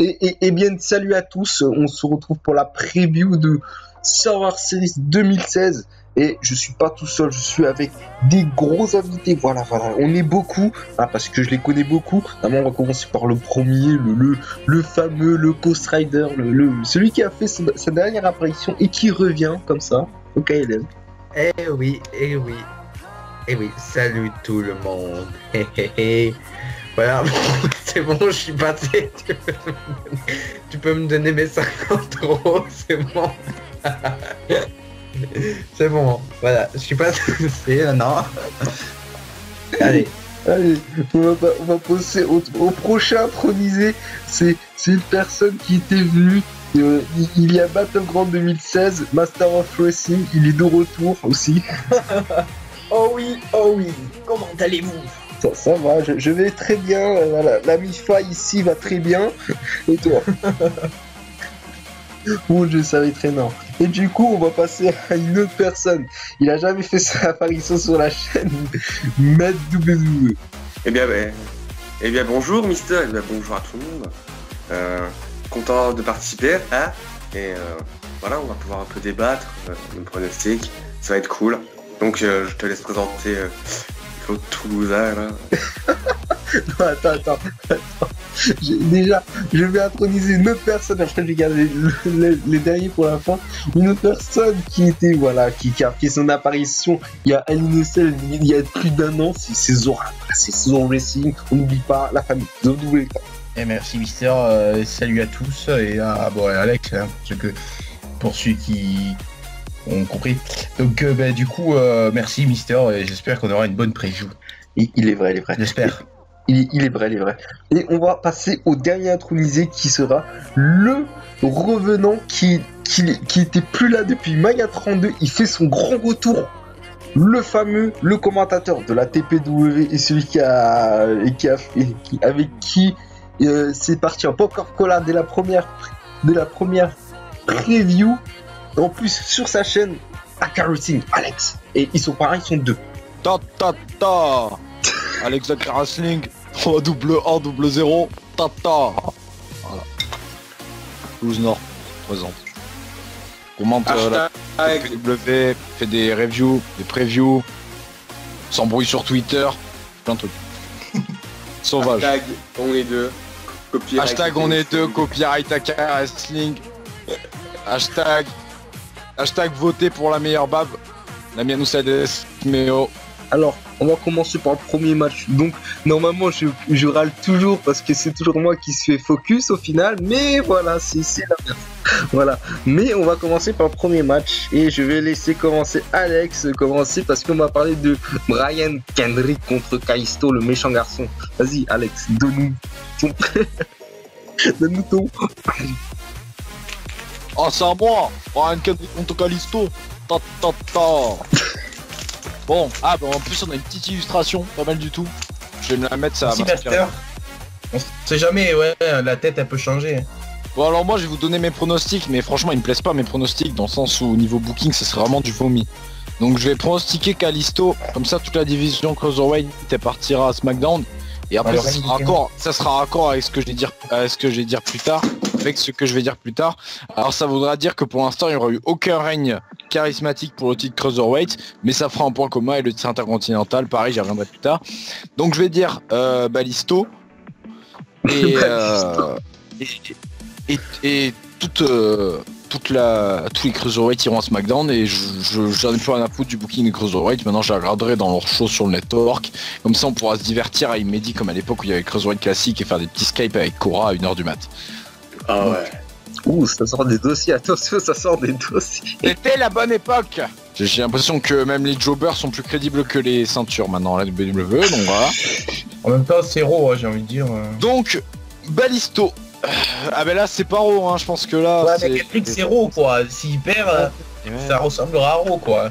Et bien, salut à tous. On se retrouve pour la preview de Survivor Series 2016. Et je suis pas tout seul, je suis avec des gros invités. Voilà. On est beaucoup, parce que je les connais beaucoup. D'abord, on va commencer par le premier, le fameux, le Ghost Rider, celui qui a fait sa dernière apparition et qui revient comme ça. Ok, Hélène. Eh oui. Salut tout le monde. Voilà, c'est bon, je suis passé. Tu peux me donner mes 50 €, c'est bon. C'est bon, voilà, je suis passé. Non. Allez, on va passer au prochain intronisé. C'est une personne qui était venue. Il y a Battleground 2016, Master of Wrestling, il est de retour aussi. Oh oui, comment allez-vous? Ça va, je vais très bien, voilà. La MIFA ici va très bien. Et toi? Mon Dieu, ça va être énorme. Et du coup, on va passer à une autre personne. Il a jamais fait sa apparition sur la chaîne, Matt WWE. Eh bien, bonjour, Mister. Eh bien, bonjour à tout le monde. Content de participer, hein. Et voilà, on va pouvoir un peu débattre, nos pronostics. Ça va être cool. Donc, je te laisse présenter Claude Toulousain, là. Non, attends. Déjà, je vais introniser une autre personne. Après, je vais garder les derniers pour la fin. Une autre personne qui était, qui a fait son apparition il y a Alinocel il y a plus d'1 an. C'est Zora. C'est Zora Racing. On n'oublie pas la famille. Et merci Mister. Salut à tous. Et Alex, hein, pour ceux qui ont compris. Donc, du coup, merci Mister. Et j'espère qu'on aura une bonne preview. Il est vrai. J'espère. Il est vrai. Et on va passer au dernier intronisé qui sera le revenant qui était plus là depuis Maya 32. Il fait son grand retour. Le fameux, le commentateur de la TPW et celui avec qui c'est parti en Popcorn Cola dès la première preview. En plus, sur sa chaîne, Akarusing, Alex. Et ils sont pareils, ils sont deux. Alex Wrestling, 3-1-0, tata. Voilà. Toulouse Nord, présente. Commente la PW, fait des reviews, des previews, s'embrouille sur Twitter, plein de trucs. Sauvage. Hashtag on est deux. Hashtag on est deux, copyright AK Wrestling. Hashtag voter pour la meilleure bab. La mienne Oussades Meo. Alors, on va commencer par le premier match. Donc, normalement, je râle toujours parce que c'est toujours moi qui se fais focus au final. Mais voilà, c'est la merde. Voilà. Mais on va commencer par le premier match. Et je vais laisser commencer Alex parce qu'on va parler de Brian Kendrick contre Kalisto, le méchant garçon. Vas-y, Alex, donne-nous ton... Oh, c'est à moi. Brian Kendrick contre Kalisto. Bon, en plus on a une petite illustration, pas mal du tout. Je vais me la mettre, ça va Master. On sait jamais, la tête elle peut changer. Bon, alors moi je vais vous donner mes pronostics, mais franchement ils me plaisent pas mes pronostics, dans le sens où au niveau booking ça serait vraiment du vomi. Donc je vais pronostiquer Kalisto, comme ça toute la division Cruiserweight elle partira à SmackDown. Et après ça sera raccord avec ce que je vais dire plus tard. Alors ça voudra dire que pour l'instant il n'y aura eu aucun règne charismatique pour le titre Cruiserweight, mais ça fera un point commun et le titre intercontinental, pareil, j'y reviendrai plus tard. Donc je vais dire Balisto et tous les Cruiserweight iront à SmackDown et j'en ai plus rien à foutre du booking des Cruiserweight. Maintenant je regarderai dans leur show sur le network, comme ça on pourra se divertir à Immedi comme à l'époque où il y avait Cruiserweight classique et faire des petits Skype avec Cora à 1h du mat. Ah ouais. Ouh, ça sort des dossiers, attention, ça sort des dossiers. C'était la bonne époque. J'ai l'impression que même les jobbers sont plus crédibles que les ceintures maintenant à la WWE, donc voilà. En même temps, c'est raw, j'ai envie de dire. Donc, Balisto. Ah ben là, c'est pas raw, hein, je pense que là... Ouais, mais Kendrick, c'est raw, quoi. S'il perd, ça ressemblera à raw, quoi.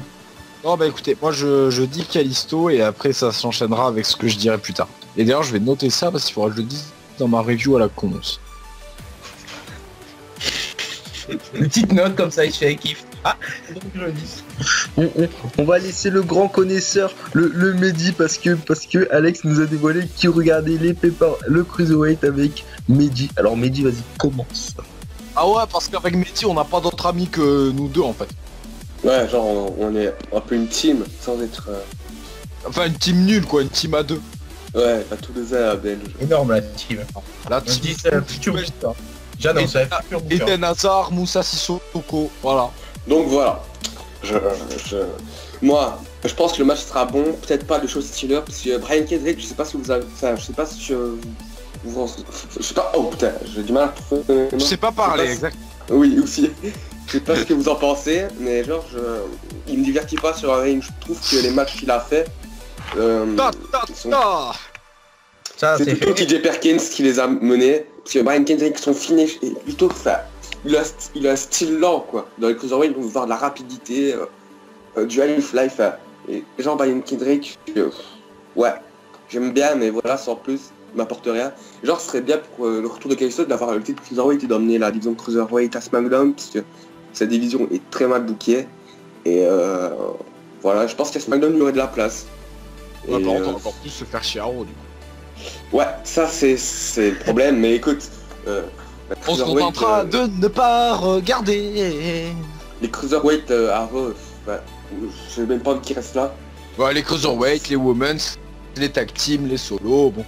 Non, bah écoutez, moi je dis Kalisto et après ça s'enchaînera avec ce que je dirai plus tard. Et d'ailleurs, je vais noter ça parce qu'il faudra que je le dise dans ma review à la conce. Une petite note comme ça, il fait kiff. Ah, donc je le dis. On va laisser le grand connaisseur, le Mehdi, parce que Alex nous a dévoilé qu'il regardait le Cruiserweight avec Mehdi. Alors Mehdi, vas-y, commence. Ah ouais, parce qu'avec Mehdi, on n'a pas d'autres amis que nous deux en fait. Ouais, genre on est un peu une team, sans être... Enfin, une team nulle quoi, une team à deux. Ouais, à tous les airs belges. Énorme la team. La On team dit c'est un futur booster. J'annonce, c'est un futur booster. Eden Hazard, Moussa Sissoko, voilà. Donc voilà. Moi, je pense que le match sera bon. Peut-être pas le show Steeler, parce que Brian Kendrick, je sais pas si vous avez... Enfin, je sais pas si je sais pas... Oh putain, j'ai du mal à trouver... Je sais pas parler, Je sais pas exact. Oui, aussi. Je sais pas ce que vous en pensez, mais genre, il me divertit pas sur un ring. Je trouve que les matchs qu'il a fait... Ça, C'est c'est plutôt fait. TJ Perkins qui les a menés, parce que Brian Kendrick, son finish est plutôt ça. Il a un style lent, quoi. Dans les Cruiserweight, on veut voir de la rapidité, du life. Et genre Brian Kendrick, ouais, j'aime bien, mais voilà, sans plus, il m'apporte rien. Genre, ce serait bien pour le retour de Kalisto d'avoir le titre Cruiserweight et d'emmener la division Cruiserweight à SmackDown, parce que cette division est très mal bookée. Et voilà, je pense qu'à SmackDown, il y aurait de la place. Ouais, Et, par contre, on va encore plus se faire chier à Raw, du coup. ouais, ça c'est le problème, mais écoute, la On se Cruiserweight, contentera de ne pas regarder. les Cruiserweight à Raw, ouais, je sais même pas qui reste là. Ouais, les Cruiserweight, les Women's, les tag teams, les solos, bon.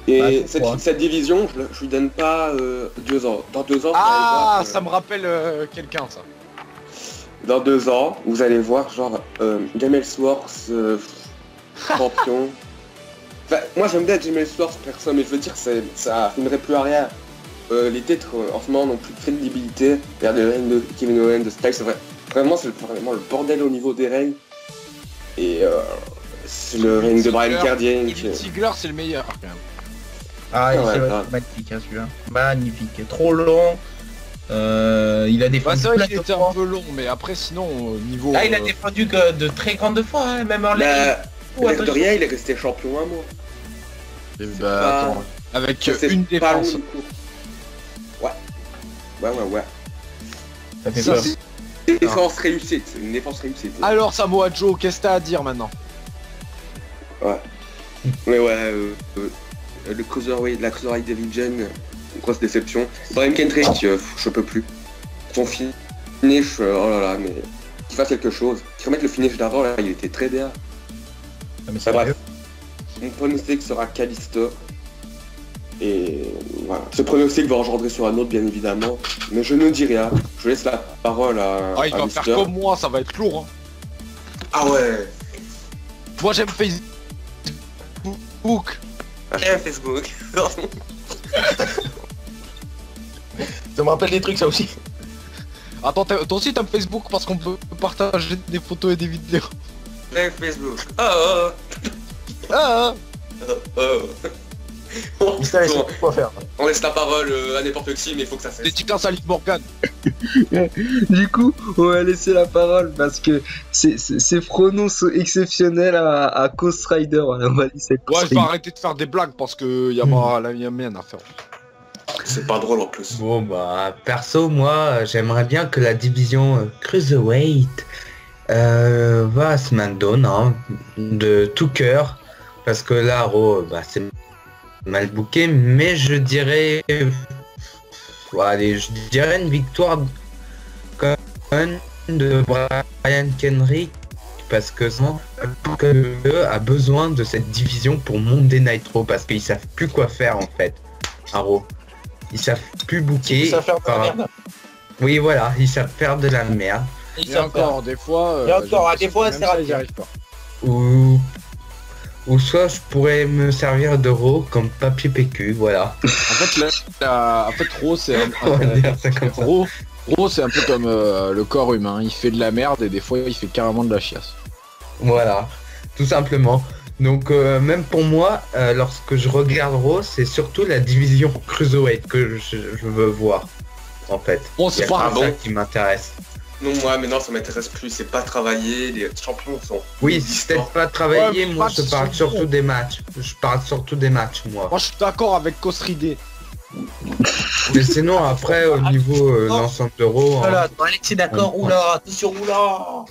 Et Ouais, c'est quoi. cette division, je lui donne pas 2 ans. Dans 2 ans, vous allez Ah, voir, ça me rappelle quelqu'un, ça. dans 2 ans, vous allez voir genre Jamel Swords, champion. Enfin, moi j'aime bien Jamel Swords perso, mais je veux dire, ça filmerait plus à rien. Les titres en ce moment n'ont plus de crédibilité. Regardez le règne de Kevin Owens, de Styles, c'est vrai. Vraiment, c'est vraiment le bordel au niveau des règnes. Et c'est le règne de Brian Cardien. David Ziggler, c'est le meilleur, quand même. Ah, Ouais, c'est ouais. magnifique, hein, celui-là. Magnifique. Trop long. Il a défendu. Bah, c'est vrai plein qu'il de était fois. un peu long, mais après, sinon, au niveau... Là, il a défendu que de très grandes fois, hein, même en ligne. Bah, l'air de rien, il est resté champion un mois. Bah, attends, avec C'est une pas long, défense. du coup. Ouais. Ça fait Ça, peur. c'est- Une défense réussite, c'est une défense réussite. Alors, Samoa Joe, qu'est-ce que t'as à dire maintenant? Mais ouais, le Cruiserweight, la Cruiserweight Division, grosse déception. Brian Kendrick, je peux plus. Son finish, oh là là, mais qu'il fasse quelque chose. Qu'il remette le finish d'avant, là, il était très bien. Ah, mais Enfin, sérieux. bref. Mon pronostic sera Kalisto. Et voilà. Ce pronostic va engendrer sur un autre, bien évidemment. Mais je ne dis rien. Je laisse la parole à, Ah, il à va Mister. faire comme moi, ça va être lourd, hein. Ah ouais. Moi, j'aime Facebook. J'aime Facebook. Ça me rappelle des trucs, ça aussi. Attends, toi aussi t'aimes Facebook parce qu'on peut partager des photos et des vidéos. J'aime Facebook. Oh. Ah, On, Ça, il sait quoi faire. on laisse la parole à n'importe qui, mais il faut que ça cesse. dédicace à Liv Morgan. Du coup, on va laisser la parole parce que ces pronoms sont exceptionnels à Ghost Rider. Voilà, on va laisser Ghost Ouais, je Rider. vais arrêter de faire des blagues parce que y a pas la mienne à faire. C'est pas drôle en plus. Bon bah perso moi j'aimerais bien que la division Cruiserweight va à SmackDown hein, de tout cœur parce que là Raw bah, c'est mal booké mais je dirais allez, je dirais une victoire quand même de Brian Kendrick parce que a besoin de cette division pour Monday Night Raw parce qu'ils savent plus quoi faire en fait à Raw. Ils savent plus booker. Ça faire de la merde. Oui voilà, ils savent faire de la merde. Il Et encore, des fois... Et encore, j'ai des fois, l'impression c'est que même ça, raté. ils y arrivent pas. Ou soit je pourrais me servir de Raw comme papier PQ, voilà. En fait, en fait, Raw, c'est On va dire ça comme ça. Raw, c'est un peu comme le corps humain. Il fait de la merde et des fois, il fait carrément de la chiasse. Voilà, tout simplement. Donc même pour moi, lorsque je regarde Raw, c'est surtout la division Cruiserweight que je veux voir, en fait. Bon, C'est c'est pas pas grave. ça qui m'intéresse. Non, moi maintenant ça m'intéresse plus, c'est pas travailler, les champions sont... Oui, c'est peut-être pas travailler, Ouais, moi mais je les parle matchs surtout sont des matchs. Je parle surtout des matchs, moi. Moi, je suis d'accord avec Kosride. Mais sinon, après, au niveau l'ensemble d'euros, hein, Voilà, Alex, c'est d'accord. Oula, attention, oula.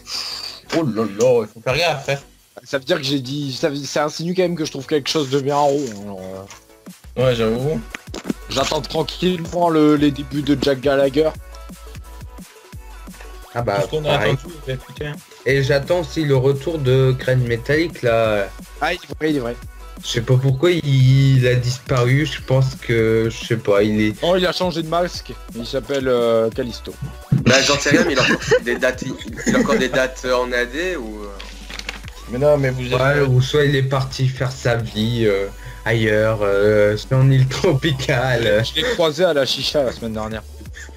Oh là là, il faut faire gaffe. Hein. Ça veut dire que j'ai dit... Ça insinue quand même que je trouve quelque chose de bien rond. Alors, Ouais, j'avoue. j'attends tranquillement les débuts de Jack Gallagher. ah bah, Tout ce qu'on a pareil. attendu, vous écoutez. Et j'attends aussi le retour de Crane Métallique, là. Ah, il est vrai. Je sais pas pourquoi il a disparu, je pense que, je sais pas, il est... Oh, il a changé de masque. Il s'appelle Callisto. Bah j'en sais rien, mais il a encore des dates, il a encore des dates en AD ou... Mais non, mais vous Ouais, ou soit il est parti faire sa vie ailleurs, sur une île tropicale. Je l'ai croisé à la chicha la semaine dernière.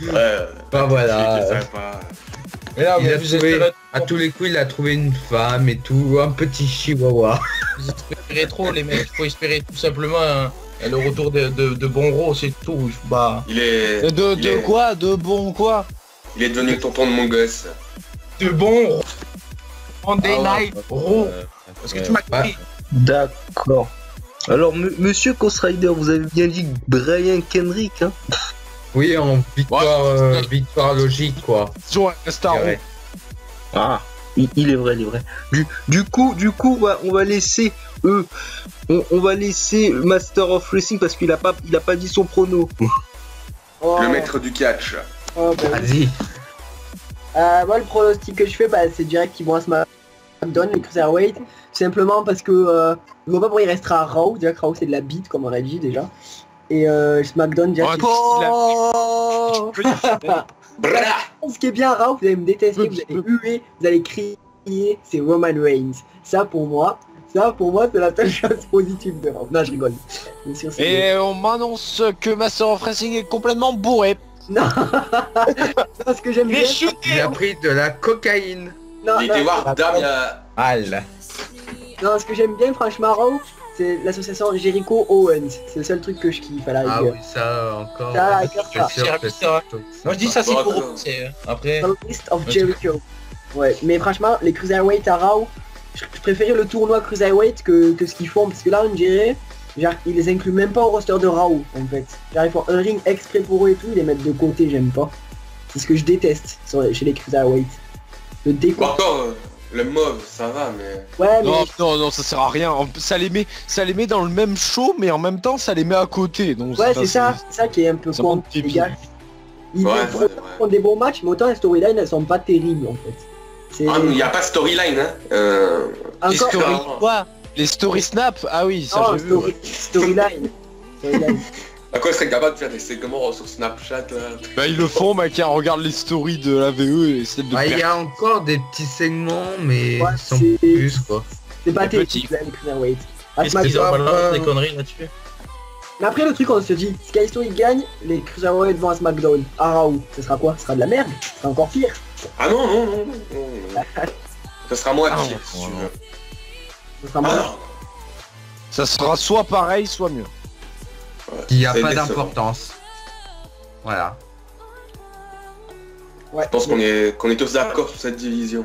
Ouais, Bah voilà. je sais pas. Mais non, Il mais a vous trouvé, espérez à tous les coups, il a trouvé une femme et tout, un petit chihuahua. trop, les mecs. Il faut espérer tout simplement le retour de Bonro, c'est tout. Bah, Il est... De il est- quoi? De bon quoi? Il est devenu le tonton de mon gosse. de bon. Monday Ah ouais. Night Raw. Parce que tu m'as Ouais. compris. D'accord. Alors, monsieur Ghost Rider, vous avez bien dit Brian Kendrick, hein? Oui, en victoire, Ouais. victoire logique, quoi. Sur un star. je dirais. Ah, il est vrai, il est vrai. Du coup, on va laisser on va laisser Master of Racing parce qu'il a pas dit son prono. Oh, Le maître du catch. oh, bah oui. Vas-y. Moi, le pronostic que je fais, bah, c'est direct qu'ils vont à SmackDown, les Cruiserweight. Simplement parce que je vois pas pourquoi il restera à Raw. Déjà que Raw, c'est de la bite, comme on a dit déjà. Et SmackDown, direct. Ouais, Oh Bra Ce qui est bien à Raw, vous allez me détester, vous allez huer, vous allez crier, c'est Roman Reigns. Ça, pour moi, c'est la seule chose positive de Raw. Non, je rigole. Bien sûr, c'est- Et on m'annonce que Master of Racing est complètement bourré. Non. Non, ce que j'aime bien. Il a pris de la cocaïne. Non, Il non, était voir Dame il y a... Al. non, ce que j'aime bien, franchement, Raw, c'est l'association Jericho Owens. C'est le seul truc que je kiffe à la Ah rigueur. oui, ça encore. Ça, à la rigueur, je suis ça. sûr que C'est vrai. c'est Moi je dis ça c'est Bon, pour d'accord. c'est après. Dans le list of Jericho. Ouais, mais franchement, les Cruiserweight à Raw, je préférais le tournoi Cruiserweight que ce qu'ils font, parce que là, on dirait, genre, ils les incluent même pas au roster de Raw, en fait. Genre, ils font un ring exprès pour eux et tout, ils les mettent de côté, j'aime pas. C'est ce que je déteste chez les Cruiserweight. Le Bon, décor. encore, le mauve, ça va, mais... Ouais, mais... Non, ça sert à rien. Ça les met dans le même show, mais en même temps, ça les met à côté. Donc Ouais, c'est ça qui est un peu ça con, monte les pipi. gars. Ils Ouais, font, ouais, ouais. font des bons matchs, mais autant les storylines, elles sont pas terribles, en fait. C'est... Ah, mais il n'y a pas de storyline, hein. Encore... story- Ah. Quoi? Les story snaps? Ah oui, ça Non, j'ai vu. Ouais. storyline. Storyline. À quoi serait capable de faire des segments sur Snapchat, là? Bah ils le font, mec, hein, regarde les stories de la VE et celles de Ah, il y Père. a encore des petits segments, mais Ouais, sans c'est- plus, quoi. C'est pas Les terrible, petits. là, les Cruiserweight. À Qu'est-ce qu'ils SmackDown- ont balancé des conneries là-dessus? Mais après le truc on se dit, si Kalisto il gagne, les Cruiserweight vont à SmackDown. À Raw, ce sera quoi? Ce sera de la merde, ce sera encore pire. Ah non, non, non, non, non. Ça sera moins Ah, pire, si tu ouais. veux. Ce sera Ah moins... non. Ça sera soit pareil, soit mieux. Ouais, Il n'y a c'est pas décevant. d'importance. Voilà. Ouais. Je pense qu'on est tous d'accord sur cette division.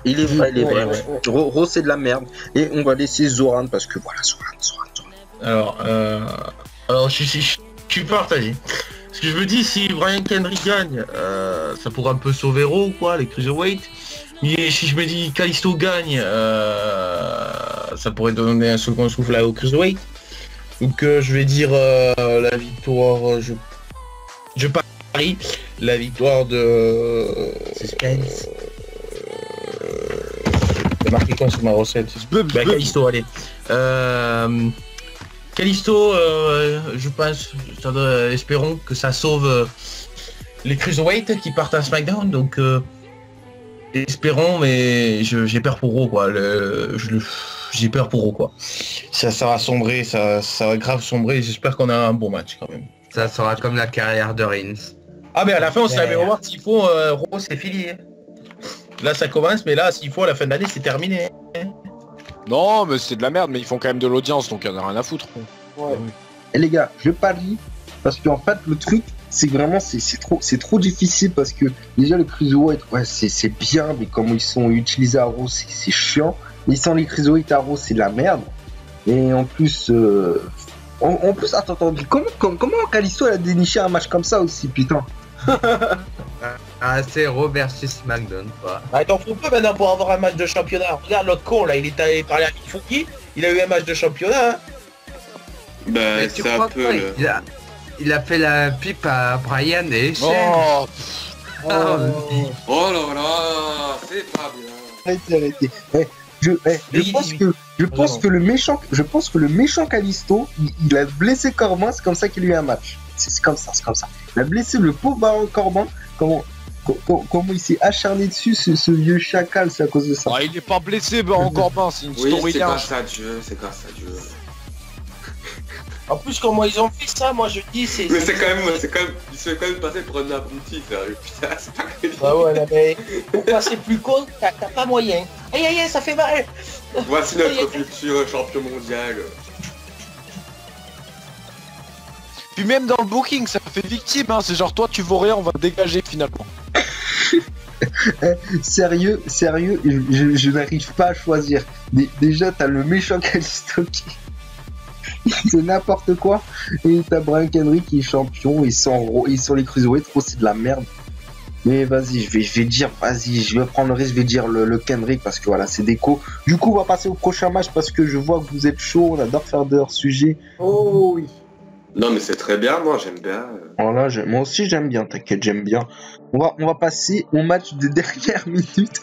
Il est vrai, il est Ouais, vrai. ouais, ouais. Raw, c'est de la merde. Et on va laisser Zoran parce que voilà, Zoran. Alors je suis partagé. Parce que je me dis, si Brian Kendrick gagne, ça pourrait un peu sauver Raw, quoi, les Cruiserweight. Mais si je me dis Kalisto gagne, ça pourrait donner un second souffle là au Cruiserweight. Donc je vais dire la victoire, je parie la victoire de... Suspense. J'ai marqué quoi sur ma recette? Bah Kalisto, allez. Kalisto, je pense, espérons que ça sauve les Cruiserweight qui partent à SmackDown, donc espérons, mais j'ai peur pour Raw, quoi. J'ai peur pour Raw, quoi. Ça va sombrer, ça va grave sombrer, j'espère qu'on a un bon match quand même. Ça sera comme la carrière de Reigns. Ah mais à la fin on savait voir s'il faut Raw c'est fini. Hein. Là ça commence, mais là s'il faut à la fin de l'année c'est terminé. Non, mais c'est de la merde, mais ils font quand même de l'audience, donc il y en a rien à foutre. Ouais. Et les gars, je parie parce qu'en fait le truc c'est vraiment c'est trop difficile parce que déjà les Cruiserweight ouais c'est bien mais comment ils sont utilisés à Raw c'est chiant. Mais sans les Cruiserweight à Raw c'est de la merde. Et en plus En plus, attends, comment Kalisto a déniché un match comme ça aussi, putain? Ah, c'est Raw versus SmackDown, quoi. Ah, t'en faut peu maintenant pour avoir un match de championnat. Regarde l'autre con là, il est allé parler à Mifuki, il a eu un match de championnat. Hein. Bah, Mais tu c'est un crois peu quoi, le... il a fait la pipe à Brian et Shane. Oh, Ah, Oh là là, c'est pas bien. Arrêtez. Je pense que le méchant Kalisto, il a blessé Corbin, c'est comme ça qu'il a eu un match. C'est comme ça. Il a blessé le pauvre Baron Corbin. Comment il s'est acharné dessus, ce vieux chacal, c'est à cause de ça. ah, il est pas blessé, bah encore pas, c'est une Oui, story c'est large. grâce à Dieu, c'est grâce à Dieu. En plus, comment ils ont fait ça, moi je dis, c'est. Mais c'est quand même, il se fait quand même passer pour un abruti, sérieux, putain, c'est pas crédible. Ah ouais, non, mais pour passer plus con, t'as pas moyen. Aïe, ça fait mal. Voici notre futur champion mondial. Puis même dans le booking, ça fait victime, hein. C'est genre toi tu vaux rien, on va te dégager finalement. Sérieux, je n'arrive pas à choisir. Déjà, t'as le méchant Kalisto qui... c'est n'importe quoi. Et t'as Brian Henry qui est champion. Ils sont les cruiserweights. Oh, c'est de la merde. Mais vas-y, je vais prendre le risque, je vais dire le Kendrick parce que voilà, c'est déco. Du coup, on va passer au prochain match parce que je vois que vous êtes chaud. On adore faire de hors-sujet. Oh oui. Non mais c'est très bien, moi j'aime bien. Voilà, moi aussi j'aime bien, t'inquiète, j'aime bien. On va passer au match de dernière minute.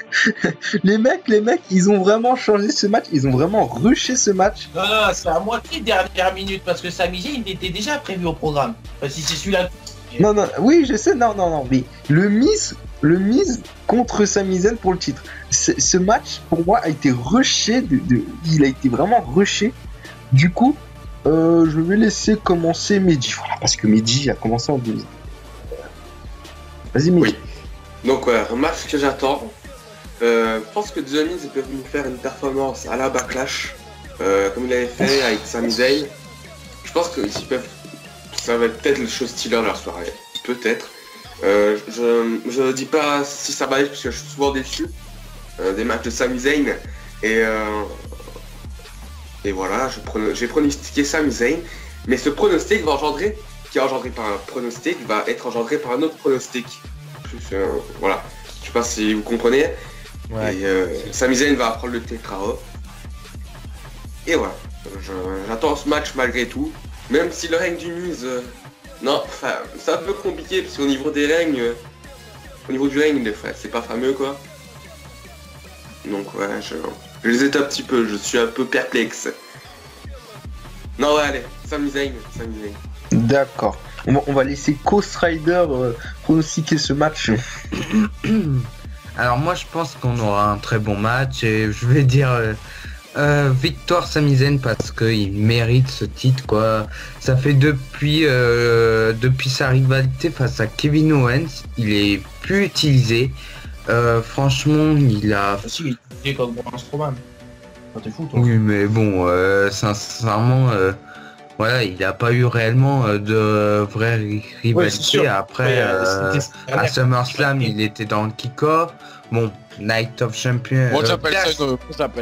les mecs, ils ont vraiment changé ce match, ils ont vraiment rushé ce match. Non, c'est à moitié dernière minute parce que Sami Zayn il était déjà prévu au programme. Enfin, si c'est celui-là. Non, oui, je sais, non, mais le Miz contre Sami Zayn pour le titre. Ce match, pour moi, a été rushé, il a été vraiment rushé. Du coup, je vais laisser commencer Mehdi, voilà, parce que Mehdi a commencé en deuxième. Vas-y, Mehdi. Oui. Donc ouais, un match que j'attends. Je pense que The Miz peut nous faire une performance à la Backlash, comme il avait fait avec Sami Zayn. Je pense que ça va être peut-être le show stealer de la soirée, peut-être. Je dis pas si ça va aller parce que je suis souvent déçu des matchs de Sami Zayn et voilà, j'ai pronostiqué Sami Zayn, mais ce pronostic va engendrer, qui est engendré par un pronostic, va être engendré par un autre pronostic. Voilà, je sais pas si vous comprenez. ouais. Et Sami Zayn va prendre le Tetra. Et voilà, j'attends ce match malgré tout, même si le règne du Miz, non, enfin, c'est un peu compliqué parce qu'au niveau des règnes, au niveau du règne, c'est pas fameux quoi. Donc ouais, je les ai un petit peu, je suis un peu perplexe. Non ouais, allez, Sami Zayn. D'accord. On va laisser Ghost Rider pronostiquer ce match. Alors moi je pense qu'on aura un très bon match et je vais dire victoire Sami Zayn parce qu'il mérite ce titre quoi. Ça fait depuis sa rivalité face à Kevin Owens, il est plus utilisé. Franchement il a... Si, il est comme Braun Strowman. T'es fou toi. Oui mais bon, sincèrement, voilà, il n'a pas eu réellement de vraie rivalité. Ouais, c'est sûr. Après, C'était- à SummerSlam, il était dans le kick-off. Bon, Night of Champions, Moi j'appelle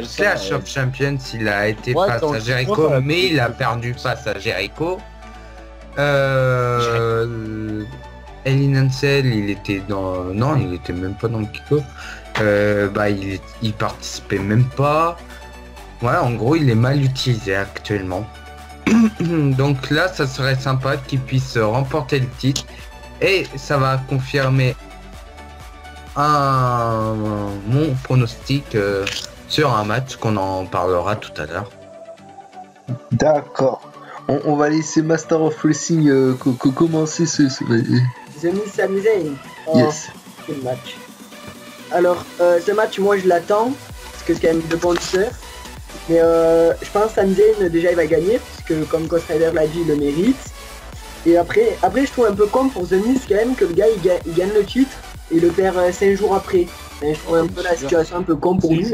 ça, Clash of Champions, il a été Ouais, face dans à le Jericho, kick-off, mais il a perdu face à Jericho. Elin Ansel, il était dans... Non, il était même pas dans le kick-off. Il participait même pas. Voilà, en gros, il est mal utilisé actuellement. Donc là, ça serait sympa qu'il puisse remporter le titre. Et ça va confirmer mon pronostic sur un match qu'on en parlera tout à l'heure. D'accord. On va laisser Master of Wrestling commencer ce... The Miz Sami Zayn. Oh, Yes. quel match. Alors, ce match, moi je l'attends, parce que c'est quand même deux bons lutteurs. Mais je pense que Sami Zayn, déjà il va gagner, parce que comme Ghost Rider l'a dit, il le mérite. Et après je trouve un peu con pour The Miz quand même que le gars il gagne le titre et il le perd 5 jours après. Et je trouve un peu la situation un peu con pour lui.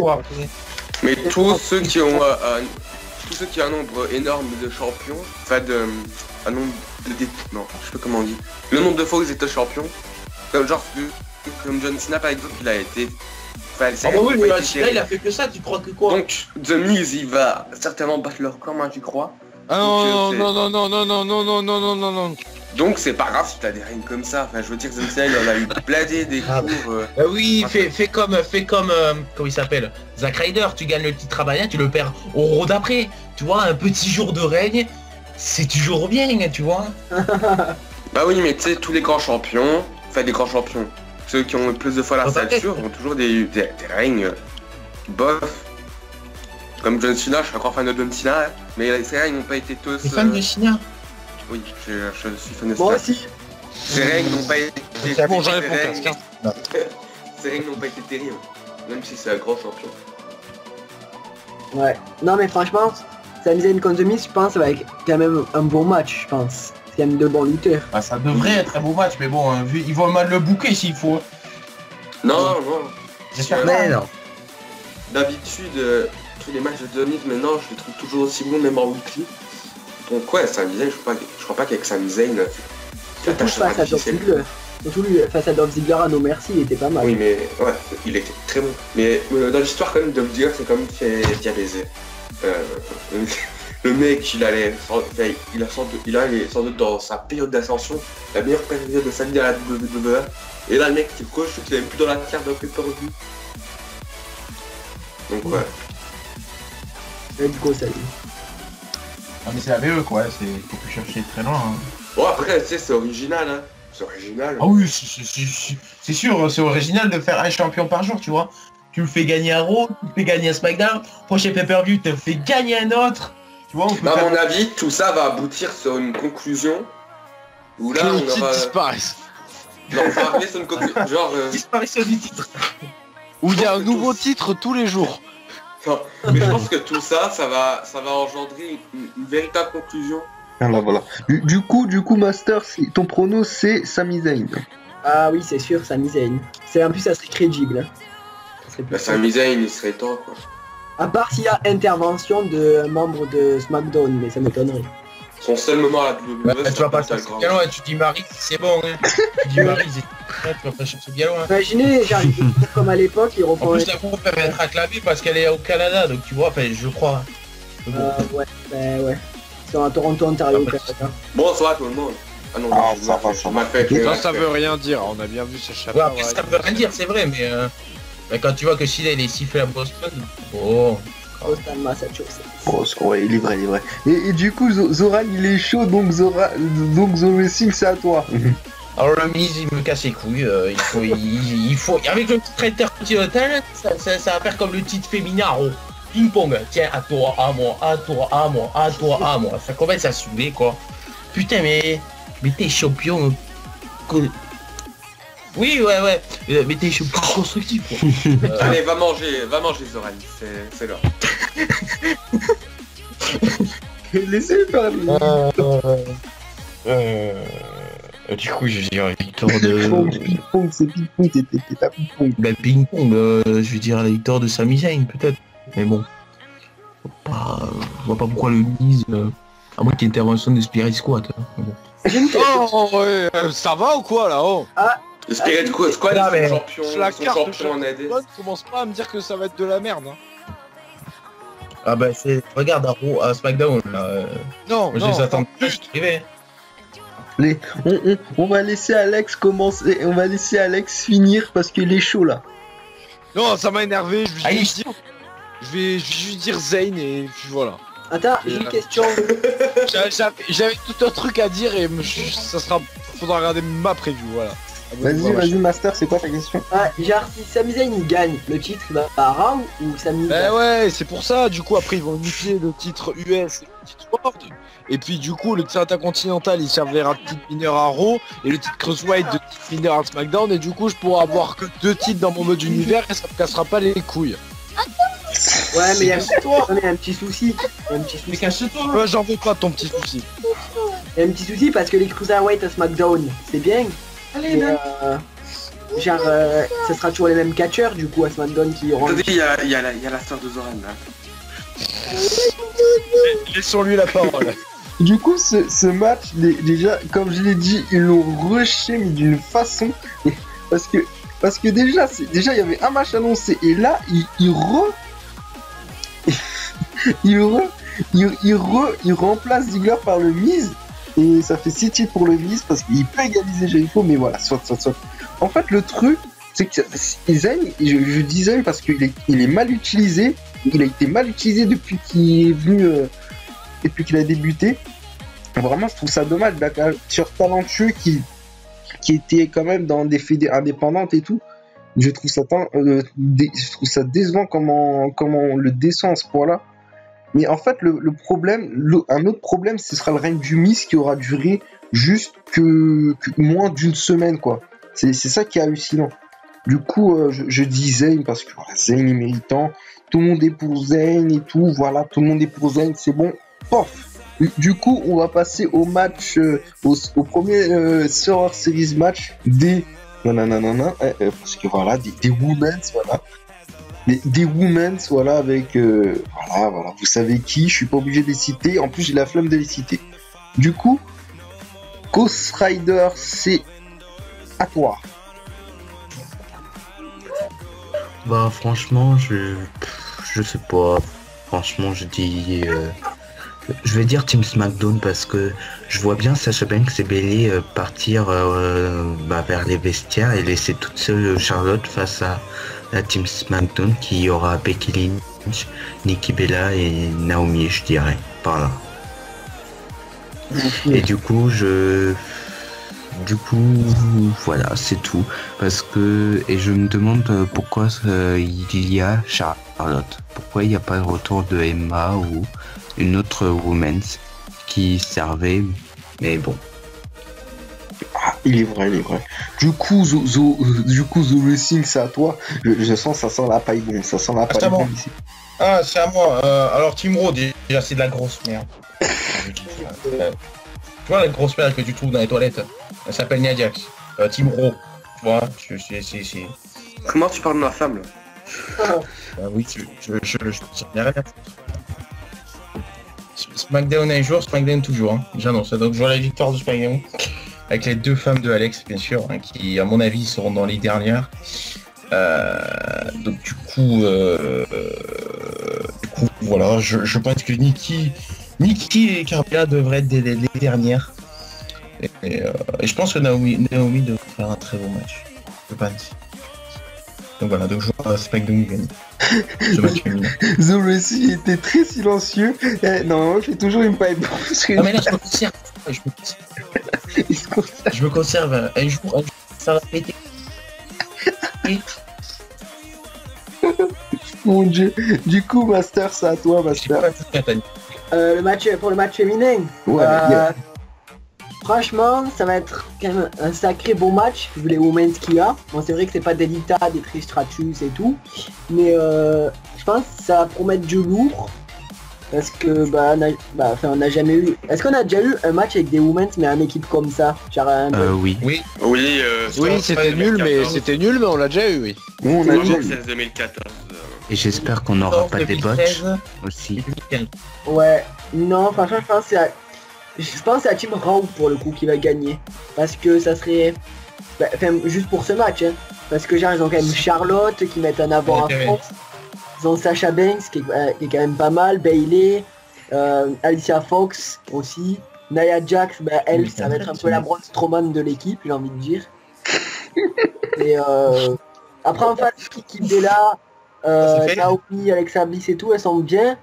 Mais tous ceux qui ont un nombre énorme de champions, enfin un nombre non, je sais pas comment on dit. Le nombre de fois où ils étaient champions, comme John Cena par exemple, il a été. Enfin, Ah bah oui, mais là il a fait que ça, tu crois que quoi? Donc The Miz il va certainement battre le record, moi j'y crois. Ah non, non, non, non, non, non, non, non, non, non, non, non. Donc c'est pas grave si t'as des règnes comme ça. Enfin, je veux dire, Zenseil, on a eu blindé des Ah, cours. Oui, fais comme, comment il s'appelle, Zack Ryder, tu gagnes le titre à Mania, tu le perds au road d'après. Tu vois, un petit jour de règne, c'est toujours bien, tu vois. Bah oui, mais tu sais, tous les grands champions, enfin des grands champions, ceux qui ont le plus de fois la Dans ta tête. ceinture ont toujours des règnes bof. Comme John Cena, je suis encore fan de John Cena, hein, mais ces règnes n'ont pas été tous... T'es fan de China? Oui, je suis fan de Moi Cena. aussi. Ces règnes n'ont pas été... C'est bon, j'enlève ces mon règnes- casque. Hein. Ces règnes n'ont pas été terribles, même si c'est un grand champion. Ouais. Non mais franchement, Sami Zayn contre The Miz, je pense, ça va être quand même un bon match, je pense. C'est quand même de bons lutteurs. Bah, ça devrait être un beau match, mais bon, vu, ils vont mal le booker s'il faut. Non, non. J'espère Sur- pas. Mais non. D'habitude, tous les matchs de 2000, maintenant, je les trouve toujours aussi bons, même en weekly. Donc ouais, Sami Zayn, je crois pas qu'avec Sami Zayn, la Surtout tâche sera face à Dolph difficile. Ziggler. Surtout lui, face à Dolph Ziggler à No Mercy, il était pas mal. Oui, mais ouais, il était très bon. Mais dans l'histoire, quand même, Dolph Ziggler, c'est quand même fait diabaiser. Le mec, il allait sans doute dans sa période d'ascension, la meilleure période de sa vie à la WWE. Et là, le mec, il coach, il est même plus dans la carte d'un pay-per-view. Donc ouais. Let's go, salut. Non mais c'est la VE quoi, faut plus chercher très loin. Hein. Bon, après, tu sais, c'est original, hein. C'est original. Ah oui, c'est sûr, c'est original de faire un champion par jour, tu vois. Tu le fais gagner à Raw, tu le fais gagner à SmackDown, prochain pay-per-view, tu le fais gagner un autre. Tu vois, on peut À faire... mon avis, tout ça va aboutir sur une conclusion où là, Que les on titres aura... disparaissent. Non, on va arriver sur une conclusion, genre... disparition du titre. Où il y a un que nouveau tous- titre tous les jours. Non, mais je pense que tout ça, ça va engendrer une véritable conclusion. Ah bah voilà. Du coup, Master, ton prono, c'est Sami Zayn. Ah oui, c'est sûr, Sami Zayn. En plus, ça serait crédible. Hein. Ça serait plus Bah, Sami Zayn, il serait temps, quoi. À part s'il y a intervention de membres de SmackDown, mais ça m'étonnerait. Son seul moment à la WWE, Ouais, tu vas pas c'est chercher bien loin, tu dis Marie, c'est bon. Hein. Tu dis Marie, tu vas pas chercher bien loin. Imaginez, j'arrive comme à l'époque, ils En refont plus, la groupe elle va être acclamée parce qu'elle est au Canada, donc tu vois, enfin, je crois. Mais bon. ouais, ben ouais. Ils sont à Toronto, Ontario, au Canada. Bonsoir tout le monde. Ah non, Ah, j'ai ça mal va, fait, ça j'ai mal fait. Ça veut rien dire, on a bien vu ce chapeau. Ouais, après, ça veut rien dire, c'est vrai, mais quand tu vois que Sheila il est sifflé à Boston, oh. Boston, Massachusetts. Oh, ouais, il est vrai. Et du coup, Zoran, il est chaud, donc The Wrestling, c'est à toi. Alors le ministre il me casse les couilles, il faut, avec le titre intercontinental, ça va faire comme le titre féminin, oh, ping-pong, tiens, à toi, à moi, à toi, à moi, à toi, à moi, ça commence à saouler quoi. Putain mais t'es champion, oui ouais, mais t'es champion constructif quoi. Allez, va manger Zoran, c'est là. Laissez-le parler. Du coup je dirais victoire de... Ping-pong, c'est ping-pong, t'es pas ping-pong. Ben ping-pong, je vais dire la victoire de Sami Zayn peut-être, mais bon. Je vois pas pourquoi le mise, à moins qu'il y ait intervention de Spirit Squad. Mais bon. J'ai une question. Oh, ouais, ça va ou quoi là oh Le Spirit Squad, Ah, ils mais- sont champions, La ils sont carte champions en AD. commence pas à me dire que ça va être de la merde. Hein. Ah bah c'est... Regarde à SmackDown là, Non, moi je non, les attends plus. plus privé. On va laisser Alex commencer, on va laisser Alex finir parce qu'il est chaud là. Non, ça m'a énervé, Allez, je vais juste dire Zayn et puis voilà. Attends, j'ai une question. J'avais tout un truc à dire et ça sera... Faudra regarder ma preview, voilà. Vas-y, Master, c'est quoi ta question? Ah, genre, si Sami Zayn il gagne, le titre va à Raw ou Sami Ben ouais, c'est pour ça, du coup après ils vont unifier le titre US et le titre World. Et puis du coup le titre intercontinental il servira de titre mineur à Raw et le titre Cruiserweight de titre mineur à SmackDown et du coup je pourrai avoir que 2 titres dans mon mode univers et ça me cassera pas les couilles. Ouais, mais il y a un petit souci. Il y a un petit Mais souci. cache-toi. Ouais, j'en veux pas ton petit souci. Il y a un petit souci parce que les Cruiserweight à SmackDown, c'est bien. Allez, Mais, genre, ça sera toujours les mêmes catcheurs du coup à SmackDown qui auront. Attendez, il y a la sœur de Zoran là. Laissons-lui la parole. Du coup, ce match, déjà, comme je l'ai dit, ils l'ont rushé mais d'une façon, parce que déjà, il y avait un match annoncé et là, il il remplace Ziggler par le Miz et ça fait 6 titres pour le Miz parce qu'il peut égaliser Jericho, mais voilà, soit. En fait, le truc, c'est que Zayn, je dis Zayn parce qu'il est mal utilisé, il a été mal utilisé depuis qu'il est venu, depuis qu'il a débuté. Vraiment, je trouve ça dommage, sur talentueux qui était quand même dans des fédés indépendantes et tout. Je trouve ça décevant comment on le descend à ce point-là. Mais en fait, le problème, un autre problème, ce sera le règne du Miz qui aura duré juste que moins d'une semaine, quoi. C'est ça qui est hallucinant. Du coup, je dis Zayn parce que voilà, Zayn est méritant. Tout le monde est pour Zayn et tout. Voilà, tout le monde est pour Zayn, c'est bon. Pof. Du coup, on va passer au match, au premier Survivor Series match des parce que voilà, des women's, voilà. Des women's, voilà, avec voilà, vous savez qui, je suis pas obligé de les citer, en plus j'ai la flemme de les citer. Du coup, Ghost Rider, c'est à toi. Bah franchement, je sais pas. Franchement, je vais dire Team SmackDown parce que je vois bien Sasha Banks et Bayley partir vers les vestiaires et laisser toute seule Charlotte face à la Team SmackDown qui aura Becky Lynch, Nikki Bella et Naomi, je dirais, par là. Et du coup, voilà, c'est tout. Parce que, et je me demande pourquoi il y a Charlotte. Pourquoi il n'y a pas de retour de Emma ou une autre women's qui servait, mais bon. Ah, il est vrai. Du coup, The Wrestling, c'est à toi. Je sens, ça sent la paille bon, ça sent la paille bon ici. Ah, c'est à moi. Alors, Team Raw, déjà, c'est de la grosse merde. Tu vois la grosse merde que tu trouves dans les toilettes? Elle s'appelle Nia Jax. Team Raw. Tu vois, c'est... Comment tu parles de ma femme, là? Oui, je n'ai rien à foutre. SmackDown un jour, SmackDown toujours. Hein. J'annonce. Donc je vois la victoire de SmackDown avec les deux femmes de Alex, bien sûr, hein, qui à mon avis seront dans les dernières. Donc du coup, voilà, je pense que Nikki et Carmella devraient être les dernières. Et je pense que Naomi devrait faire un très bon match. Je pense. Donc voilà, donc je vois SmackDown gagner. Ce match féminin. The Wrestling était très silencieux. Non, je fais toujours une pipe. Non mais là je me conserve. Je me conserve. Un jour, ça va péter. Mon dieu. Du coup, Master, c'est à toi, Master. Pour le match féminin. Ouais, Franchement, ça va être quand même un sacré bon match, vu les women's qu'il y a. Bon, c'est vrai que c'est pas Delita, des Trish Stratus et tout, mais je pense que ça va promettre du lourd, parce que on n'a jamais eu... Est-ce qu'on a déjà eu un match avec des women's, mais en équipe comme ça, genre Oui. Oui, c'était nul, mais on l'a déjà eu, oui. on a déjà eu. C'est 2014. Et j'espère qu'on n'aura pas des botches aussi. Ouais, non, franchement, je pense que c'est la team Raw pour le coup qui va gagner. Parce que ça serait... juste pour ce match, hein. Parce que genre ils ont quand même Charlotte qui met en avant à fond. Ils ont Sasha Banks qui est quand même pas mal, Bayley, Alicia Fox aussi. Nia Jax, elle, ça va être un peu la Braun Strowman de l'équipe, j'ai envie de dire. Et après en face, Nikki Bella, Naomi, Alexa Bliss et tout, elles sont bien.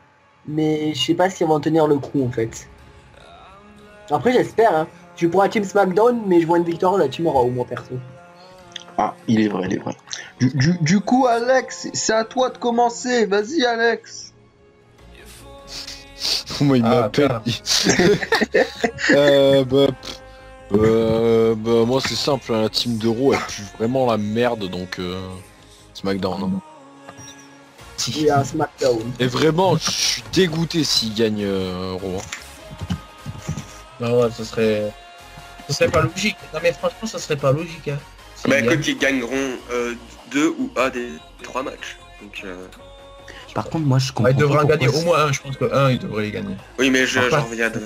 Mais je sais pas si elles vont tenir le coup en fait. Après j'espère, hein. Je suis pour la team SmackDown, mais je vois une victoire de la team Raw, moi perso. Ah, il est vrai. Du coup, Alex, c'est à toi de commencer. Vas-y, Alex. Comment il m'appelle? Moi c'est simple, hein, la team de Raw elle pue vraiment la merde, donc SmackDown. Hein. Il y a un SmackDown. Et vraiment, je suis dégoûté s'il gagne Raw. Non, ouais, ça serait pas logique. Non mais franchement, ça serait pas logique. Hein. Écoute, ils gagneront 2 ou 1 des 3 matchs. Donc, Par contre, moi je comprends ils devraient en pas gagner pourquoi au moins un, je pense que 1 ils devraient les gagner. oui, mais j'en Enfin, reviens de...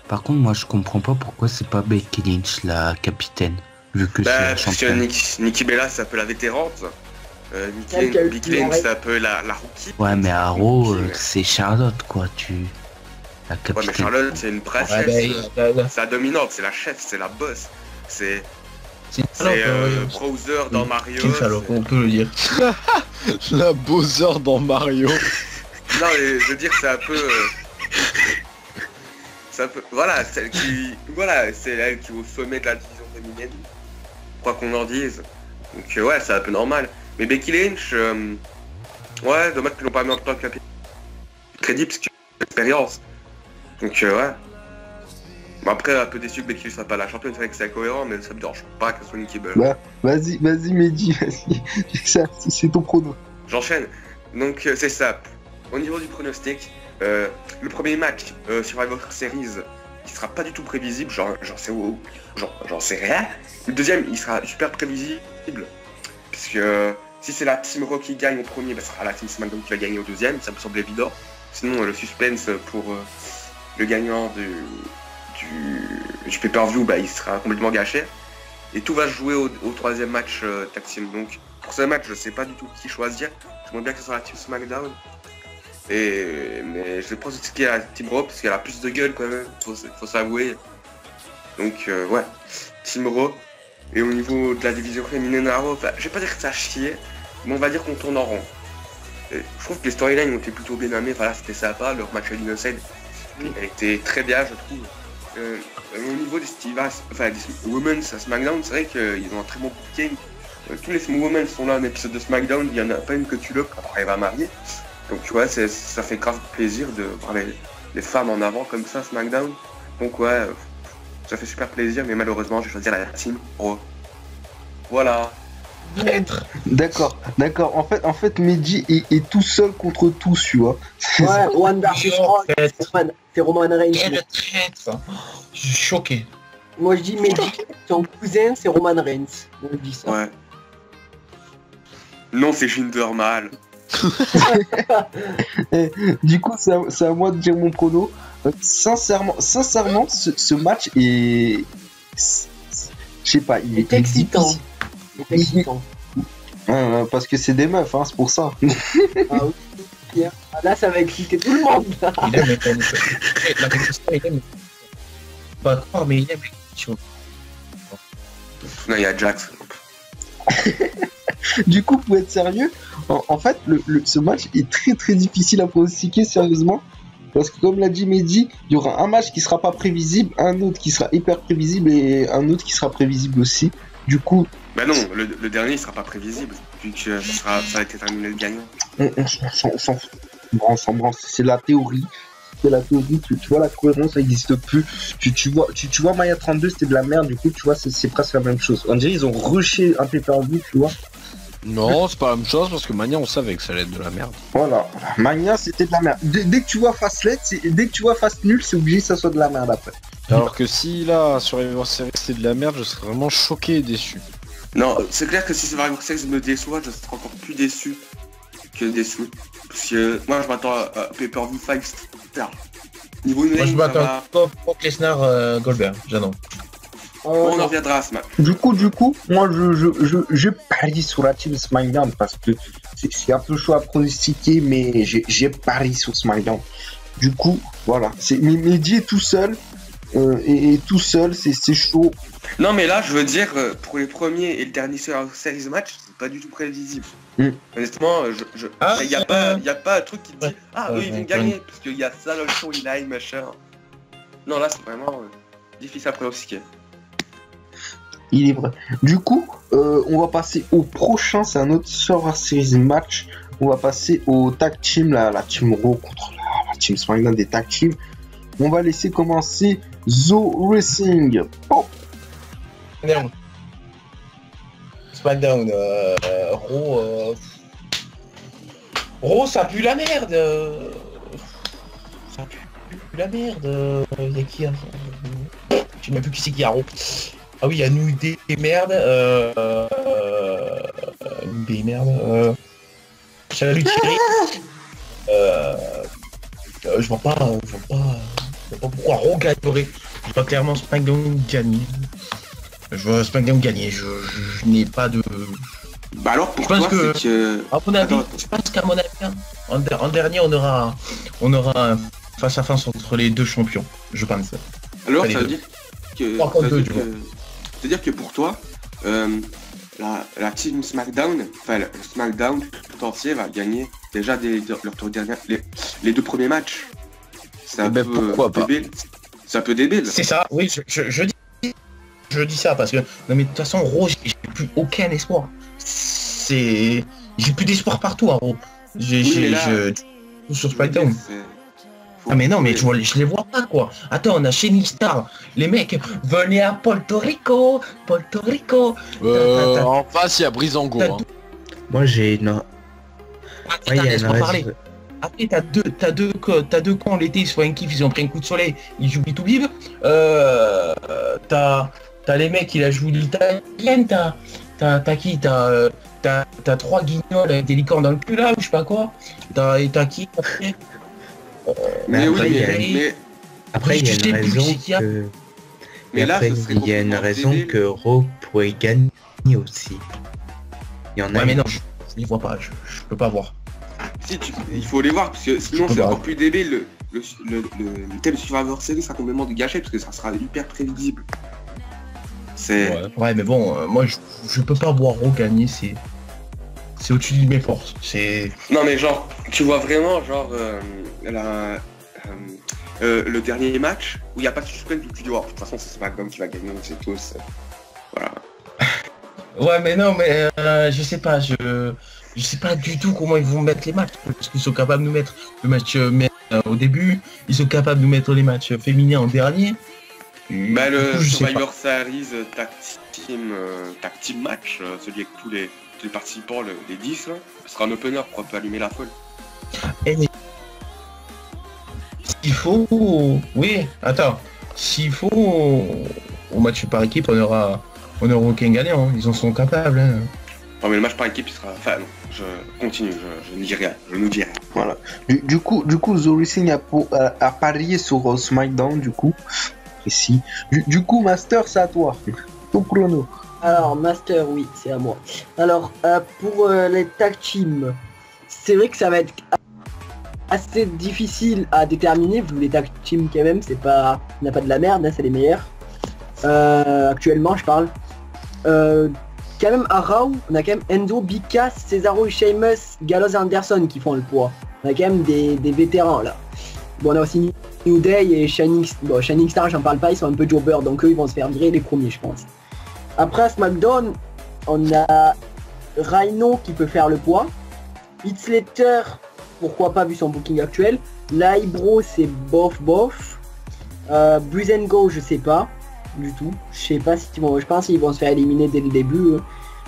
Par contre, moi je comprends pas pourquoi c'est pas Becky Lynch la capitaine, vu que c'est la parce que championne. Nikki Bella, c'est un peu la vétérante. Becky Lynch, c'est un peu la rookie. Ouais, mais à Raw, Mais- c'est Charlotte, quoi. La Ouais, capitaine. mais Charlotte, c'est une princesse. C'est la dominante, c'est la chef, c'est la boss. C'est Browser dans Mario. Quelle salope, on peut le dire. La Bowser dans Mario. Non, mais je veux dire, c'est un peu. C'est un peu. Voilà, celle qui. Voilà, c'est elle qui est au sommet de la division féminine. Quoi qu'on en dise. Donc, ouais, c'est un peu normal. Mais Becky Lynch, ouais, dommage qu'ils l'ont pas mis en tant que crédit, parce que l'expérience. Donc, ouais. Bon, après, un peu déçu que Becky Lynch soit pas la championne, c'est vrai que c'est incohérent, mais ça me dérange pas qu'elle soit une kibble. Bah, vas-y, Mehdi, vas-y. C'est ton prono. J'enchaîne. Donc c'est ça. Au niveau du pronostic, le premier match Survivor Series, il sera pas du tout prévisible, j'en sais rien. Le deuxième, il sera super prévisible, puisque si c'est la Team Raw qui gagne au premier, bah, ce sera la Team SmackDown qui va gagner au deuxième, ça me semble évident. Sinon le suspense pour le gagnant du pay-per-view, bah, il sera complètement gâché. Et tout va se jouer au troisième match tag team. Donc pour ce match, je sais pas du tout qui choisir. J'aimerais bien que ce soit la Team SmackDown. Mais je vais pronostiquer à la Team Raw parce qu'elle a plus de gueule quand même, faut s'avouer. Donc ouais, Team Raw. Et au niveau de la division féminine à Raw, bah, je vais pas dire que ça a chier, mais on va dire qu'on tourne en rond. Et je trouve que les storylines ont été plutôt bien amenées, voilà, c'était sympa, leur match à l'Innocent, elle était très bien, je trouve. Au niveau des des Women's à SmackDown, c'est vrai qu'ils ont un très bon booking. Tous les Women sont là en épisode de SmackDown, il y en a pas une que tu l'as quand elle va marier. Donc tu vois, ça fait grave plaisir de voir les femmes en avant comme ça SmackDown. Donc ouais, ça fait super plaisir, mais malheureusement je vais choisir la Team Raw. Voilà. D'accord. En fait, Mehdi est tout seul contre tous, tu vois. Ouais, Wanda, c'est Roman Reigns. Quel traître. Je suis choqué. Moi je dis Mehdi, son cousin c'est Roman Reigns. On dit ça. Ouais. Non, c'est Jinder Mahal. Du coup, c'est à moi de dire mon prono. Sincèrement, ce match est... Je sais pas, il est excitant. difficile. C'est excitant. Parce que c'est des meufs, hein, c'est pour ça. Ah oui. Là ça va exciter tout le monde. Il aime la compétition, il aime. Pas croire, mais il aime les compétitions. Non, il y a Jax. Du coup, pour être sérieux, en fait, ce match est très très difficile à pronostiquer sérieusement. Parce que comme l'a dit Mehdi, il y aura un match qui sera pas prévisible, un autre qui sera hyper prévisible et un autre qui sera prévisible aussi. Du coup... Bah non, le dernier il sera pas prévisible, vu que ça a été terminé le gagnant. On s'en branle, c'est la théorie. C'est la théorie, tu vois, la cohérence ça n'existe plus. Tu vois Maya 32 c'était de la merde, du coup tu vois c'est presque la même chose. On dirait ils ont rushé un pay-per-view, tu vois. Non, c'est pas la même chose parce que Mania on savait que ça allait être de la merde. Voilà, Mania c'était de la merde. Dès que tu vois Fastlane, dès que tu vois Fast nul, c'est obligé que ça soit de la merde après. Alors que si là sur Survivor Series c'est de la merde, je serais vraiment choqué et déçu. Non, c'est clair que si Survivor Series me déçoit, je serai encore plus déçu que déçu. Parce que moi je m'attends à Pay-Per-View 5 stars. Niveau Moi je name, ça m'attends va... Brock Lesnar Goldberg, j'annonce. On en reviendra à ce match. Du coup, moi je parie sur la team SmackDown parce que c'est un peu chaud à pronostiquer, mais j'ai pari sur SmackDown. Du coup, voilà, Mehdi est tout seul et tout seul, c'est chaud. Non mais là je veux dire, pour les premiers et le dernier Survivor Series match, c'est pas du tout prévisible. Honnêtement, y a pas un truc qui te dit eux ils vont gagner parce qu'il y a ça, le show, il a machin. Non là c'est vraiment difficile à pronostiquer. Il est vrai. Du coup, on va passer au prochain, c'est un autre Survivor Series match. On va passer au tag team, la team Raw contre la team SmackDown des tag team. On va laisser commencer The Racing. Oh. SmackDown, Raw, ça pue la merde. Ça pue la merde. Y'a qui hein je sais même plus qui c'est qui a Raw. Ah oui, il y a nous des merdes. Des merdes. Salut Thierry. Je vois pas pourquoi Raw gagnerait. Je vois clairement SmackDown gagner. Je vois SmackDown gagner. Je n'ai pas de Bah alors pour Je pense toi, que- c'est que... À mon avis, Attends, je pense qu'à mon avis, hein, en dernier, on aura un face à face entre les deux champions, je pense. alors Allez, ça veut deux. dire que... Trois contre ça veut deux, dire tu que- c'est-à-dire que pour toi, la team SmackDown, enfin le SmackDown tout entier va gagner déjà leur tour dernier, les 2 premiers matchs. C'est un Eh ben, peu pourquoi pas. débile. C'est un peu débile. C'est ça, oui, je dis ça parce que, non mais de toute façon, Raw, j'ai plus aucun espoir. J'ai plus d'espoir partout, hein, Raw. Oui, mais là- Tout sur SmackDown. Faut- Ah mais non mais je les vois pas quoi. Attends, on a Shining Star. Les mecs, venez à Porto Rico. En face, il y a Brizango. T'as Hein. Moi j'ai une... Attends, Ouais, il y a une laisse-moi raison. parler. Après t'as deux cons l'été, ils se font un kiff, ils ont pris un coup de soleil, ils jouent tout bib. T'as les mecs, il a joué l'italienne, t'as qui t'as 3 guignols avec des licornes dans le cul là, ou je sais pas quoi. T'as qui après Mais oui, après, mais Après, il y a Je sais une plus raison qui qu'il y a. que... Mais Et là, après, ce serait il y a une complètement raison débile. que Raw pourrait gagner aussi. Il y en a Ouais mais une. non, je les vois pas, je peux pas voir. Si, il faut les voir, parce que sinon peux c'est pas. encore plus débile. Le thème Survivor Series sera complètement gâché, parce que ça sera hyper prévisible. C'est... Ouais mais bon, moi je peux pas voir Raw gagner, c'est au-dessus de mes forces. C'est. Non mais genre, tu vois vraiment genre le dernier match où il n'y a pas de suspense, où tu dis oh, de toute façon c'est SmackDown qui va gagner, on sait tous. Voilà. Ouais mais non mais je sais pas, je sais pas du tout comment ils vont mettre les matchs, parce qu'ils sont capables de nous mettre le match au début, ils sont capables de nous mettre les matchs féminins en dernier. Bah Du le coup, je sais pas. Survivor Series Tag Team Match, celui avec tous les participants, les 10 là, ce sera un opener pour un peu allumer la foule. S'il faut, oui, attends, s'il faut, au match par équipe, on aura aucun gagnant, hein. Ils en sont capables. Hein. Non mais le match par équipe il sera... Enfin non, je continue, je ne dis rien, je ne dis rien. Voilà. Du coup, The Racing a parié sur SmackDown, du coup. Précis. Du coup, Master, c'est à toi. Ton chrono. Alors, Master, oui, c'est à moi. Alors, pour les tag teams, c'est vrai que ça va être assez difficile à déterminer, vu les tag teams quand même, c'est pas... On n'a pas de la merde, hein, c'est les meilleurs. Actuellement, je parle. Quand même, à Raw, on a quand même Enzo, Big Cass, Cesaro et Sheamus, Gallows et Anderson qui font le poids. On a quand même des vétérans, là. Bon, on a aussi New Day et Shining Star, j'en parle pas, ils sont un peu jobbers, donc eux, ils vont se faire virer les premiers, je pense. Après, à SmackDown, on a Rhino qui peut faire le poids. Heath Slater, pourquoi pas vu son booking actuel. L'Ibro, c'est bof. Breeze and Go, je sais pas du tout. Je sais pas si je pense qu'ils vont se faire éliminer dès le début.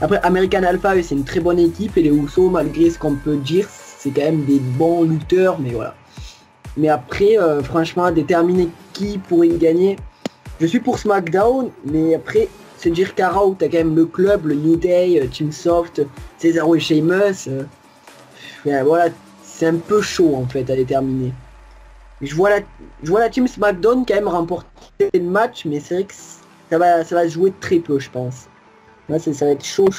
Après, American Alpha, c'est une très bonne équipe. Et les Usos, malgré ce qu'on peut dire, c'est quand même des bons lutteurs, mais voilà. Mais après, franchement, déterminer qui pourrait gagner, je suis pour SmackDown, mais après, se dire qu'à Raw, t'as quand même le club, le New Day, Team Soft, Cesaro et Sheamus. Voilà, c'est un peu chaud en fait à déterminer. Je vois la Team SmackDown quand même remporter le match, mais c'est vrai que ça va se jouer très peu, je pense. Là, ça va être chaud.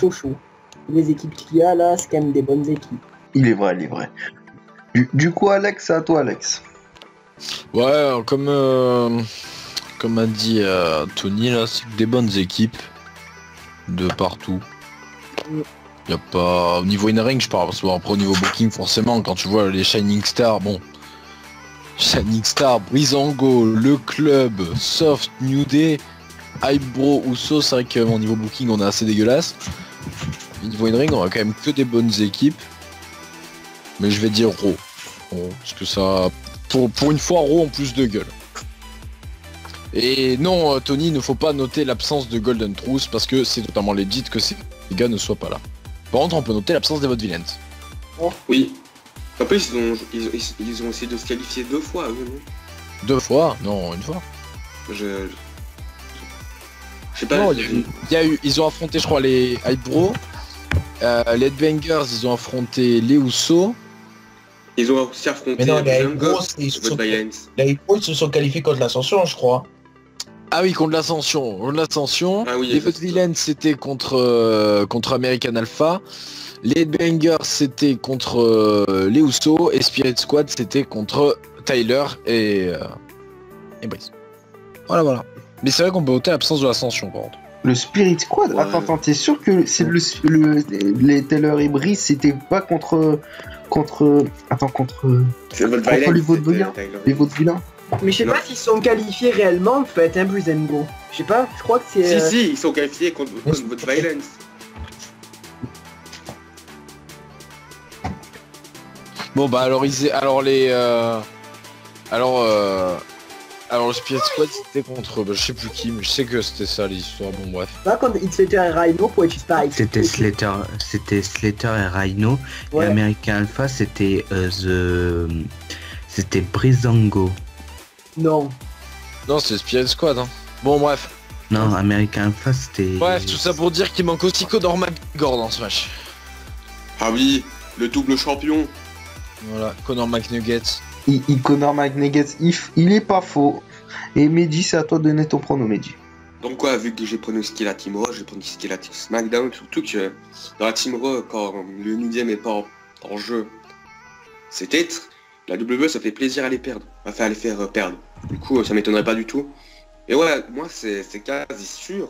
Les équipes qu'il y a là, c'est quand même des bonnes équipes. Il est vrai. Du coup, Alex, c'est à toi, Alex. Ouais, comme a dit Tony, là, c'est des bonnes équipes de partout. Y a pas... Au niveau in-ring, je parle, parce que bon, après au niveau booking, forcément, quand tu vois les Shining Stars, bon... Shining Star, Brizango, Le Club, Soft, New Day, Ibro, Uso, c'est vrai que mon niveau booking, on est assez dégueulasse. Au niveau in-ring, on a quand même que des bonnes équipes. Mais je vais dire Raw. Parce que ça... Pour une fois, Raw en plus de gueule. Et non, Tony, il ne faut pas noter l'absence de Golden Truth parce que c'est totalement legit que ces gars ne soient pas là. Par contre, on peut noter l'absence des Vaudevillains. Oui. En plus, ils ont essayé de se qualifier 2 fois, eux, non 2 fois? Non, une fois. Je sais pas. Non, ils ont affronté, je crois, les Ibro. Les Headbangers, ils ont affronté les Usos. Ils ont aussi affronté Mais non, les Jungle, Ibro, ils Vote by Lance. ils se sont qualifiés contre l'ascension, je crois. Ah oui, contre l'Ascension. Contre l'Ascension. Ah oui, les Vaudevillains, c'était contre American Alpha. Les Headbangers, c'était contre les Usos. Et Spirit Squad, c'était contre Tyler et Brice. Voilà. Mais c'est vrai qu'on peut ôter l'absence de l'Ascension, par contre. Le Spirit Squad. Ouais. Attends, t'es sûr que c'est les Taylor et Brice, c'était pas contre. C'est votre Contre violence, les Vaudevillains. c'était- Les Vaudevillains. Mais je sais Non. pas s'ils sont qualifiés réellement en fait, hein, Brisengo. Je sais pas, je crois que c'est... Si, ils sont qualifiés contre votre violence. Bon bah alors alors le Spirit Squad c'était contre je sais plus qui, mais je sais que c'était ça l'histoire. Bon bref. Pas contre Hitslater et Rhino pour être Spike. C'était Slater et Rhino. Ouais. Et American Alpha, c'était c'était Breezango. Non. Non, c'est Spirit Squad. Hein. Bon bref. Non, American Alpha, c'était. Bref, tout ça pour dire qu'il manque aussi Conor McGregor dans ce match. Ah oui, le double champion. Voilà, Conor McNuggets. Conor McNuggets, il est pas faux. Et Mehdi, c'est à toi de donner ton prono, Mehdi. Donc quoi, vu que j'ai pronostiqué la Team Raw, j'ai pronostiqué la Team SmackDown, surtout que dans la Team Raw, quand le New Day n'est pas en jeu, ces titres, la WWE ça fait plaisir à les perdre, enfin à les faire perdre. Du coup, ça m'étonnerait pas du tout. Et ouais, moi c'est quasi sûr,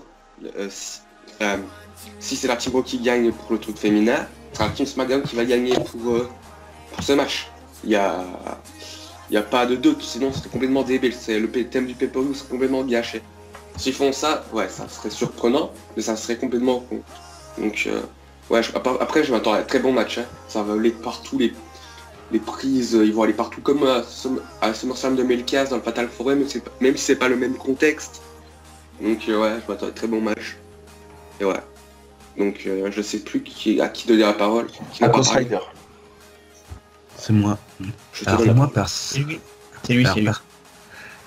si c'est la Team Raw qui gagne pour le truc féminin, c'est la Team SmackDown qui va gagner pour ce match. Il y a pas de doute, sinon c'est complètement débile, c'est le thème du pay-per-view, c'est complètement gâché. S'ils font ça, ouais, ça serait surprenant, mais ça serait complètement con. Donc, ouais, après, je m'attends à un très bon match. Hein. Ça va aller partout, les prises, ils vont aller partout, comme à SummerSlam 2015 dans le Fatal 4-Way, même si c'est pas le même contexte. Donc, ouais, je m'attends à un très bon match. Et ouais. Donc, je sais plus à qui donner la parole. Qui n'a pas parlé. Rider. C'est moi. Je te Alors donne la moi, parole. C'est lui.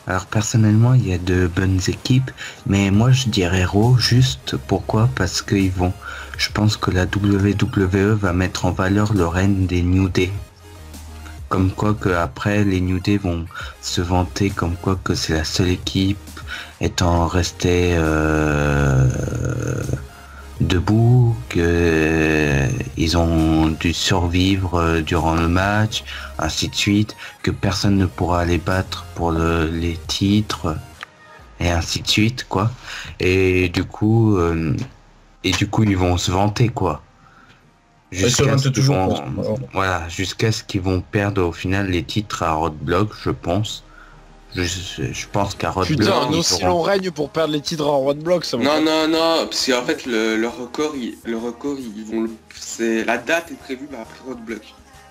Alors personnellement, il y a de bonnes équipes, mais moi je dirais Raw juste pourquoi? Parce qu'ils vont. Je pense que la WWE va mettre en valeur le règne des New Day. Comme quoi que après les New Day vont se vanter comme quoi que c'est la seule équipe étant restée debout, que ils ont dû survivre durant le match, ainsi de suite, que personne ne pourra les battre pour les titres, et ainsi de suite, quoi. Et du coup ils vont se vanter, quoi. Jusqu'à ce qu'ils voilà, jusqu'à ce qu'ils vont perdre au final les titres à Roadblock, je pense. Je pense qu'à Roadblock. Putain, un ils aussi auront- long règne pour perdre les titres en Roadblock, ça va. Non, parce qu'en fait, le record, ils vont c'est la date est prévue après Roadblock.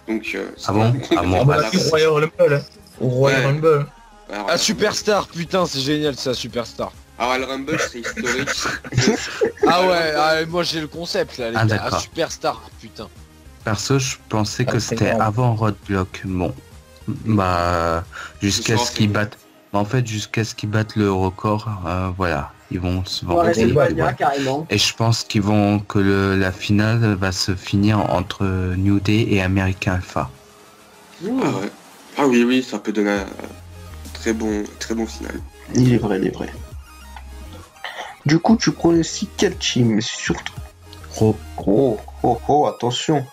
Donc, Ah bon c'est Ah bon, pas bah, la- Au Royal Rumble. Au Royal Ouais. Rumble. Alors, Ah, Superstar, putain, c'est génial ça, Superstar. alors, le Rumble, c'est historique. Ah ouais, moi j'ai le concept là, les Ah, gars. d'accord. Superstar, putain. Perso, je pensais que Ah, c'était c'est énorme. avant Roadblock. Bon, bah jusqu'à Ce ce qu'ils sera battent. En fait, jusqu'à ce qu'ils battent le record, voilà, ils vont se Pour vendre. WrestleMania, carrément. Et je pense que la finale va se finir entre New Day et American Alpha. Ah ouais. Ah oui, ça peut donner un très bon final. Il est vrai. Du coup, tu pronostiques quel team? Surtout. Oh, attention.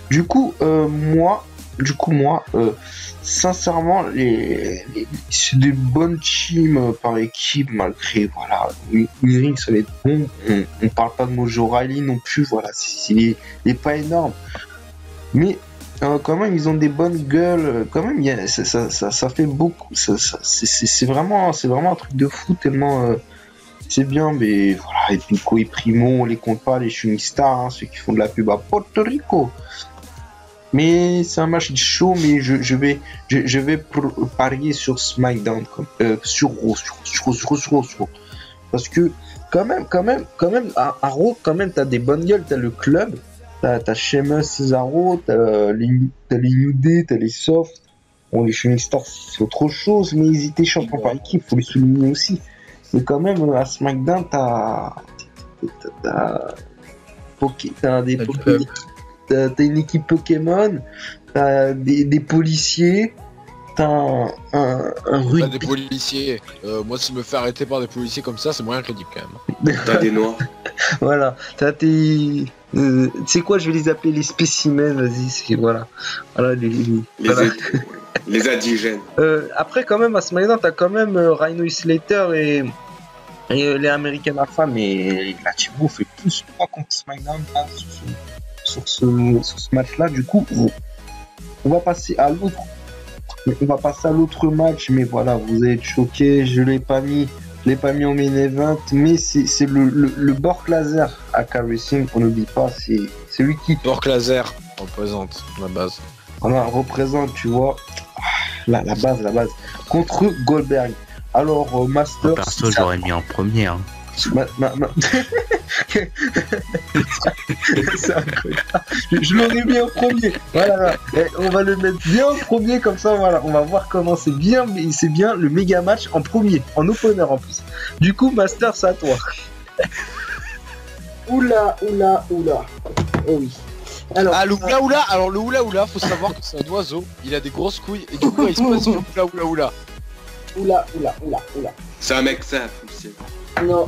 Du coup, moi, sincèrement, c'est des bonnes teams par équipe, malgré, voilà, Ring, ça va être bon. On parle pas de Mojo Riley non plus, voilà, il est pas énorme. Mais, quand même, ils ont des bonnes gueules, quand même, ça fait beaucoup, c'est vraiment un truc de fou, tellement, c'est bien, mais voilà, et Nico et Primo, on les compte pas, les Shooting Stars, hein, ceux qui font de la pub à Porto Rico. Mais c'est un match chaud, mais je vais parier sur SmackDown, sur Raw. Parce que, quand même, à Raw, quand même, t'as des bonnes gueules, t'as le club, t'as Sheamus, Cesaro, t'as les New Day, t'as les Soft. Bon, les Shooting Stars, c'est autre chose, mais ils étaient champions par équipe, faut les souligner aussi. Mais quand même, à SmackDown, t'as une équipe Pokémon, t'as des policiers, t'as un T'as rude. des policiers. Moi, si je me fais arrêter par des policiers comme ça, c'est moyen crédible quand même. T'as des noirs. Voilà, t'as tes. Tu sais quoi, je vais les appeler les spécimens, vas-y, voilà. Voilà, voilà. Les indigènes. Après, quand même, à SmackDown, t'as quand même Rhino Slater et les American Alpha, mais la Thibaut fait plus 3 contre SmackDown là, sur ce match-là. Du coup, on va passer à l'autre. On va passer à l'autre match, mais voilà, vous allez être choqués, je l'ai pas mis en main event, mais c'est le Bork Laser à Racing, on n'oublie pas, c'est lui qui Bork Laser représente la base. voilà, représente, tu vois, la base, contre Goldberg. Alors, Master... Perso, j'aurais mis en premier. Hein. C'est incroyable. Je l'aurais mis en premier. Voilà. Et on va le mettre bien en premier, comme ça, voilà. On va voir comment c'est bien le méga match en premier, en opener en plus. Du coup, Master, c'est à toi. Oula. Oh oui. Alors, Ah, le oula. Alors, le oula, faut savoir que c'est un oiseau. Il a des grosses couilles et du coup, il se passe le oula. oula. C'est un mec simple aussi. Non,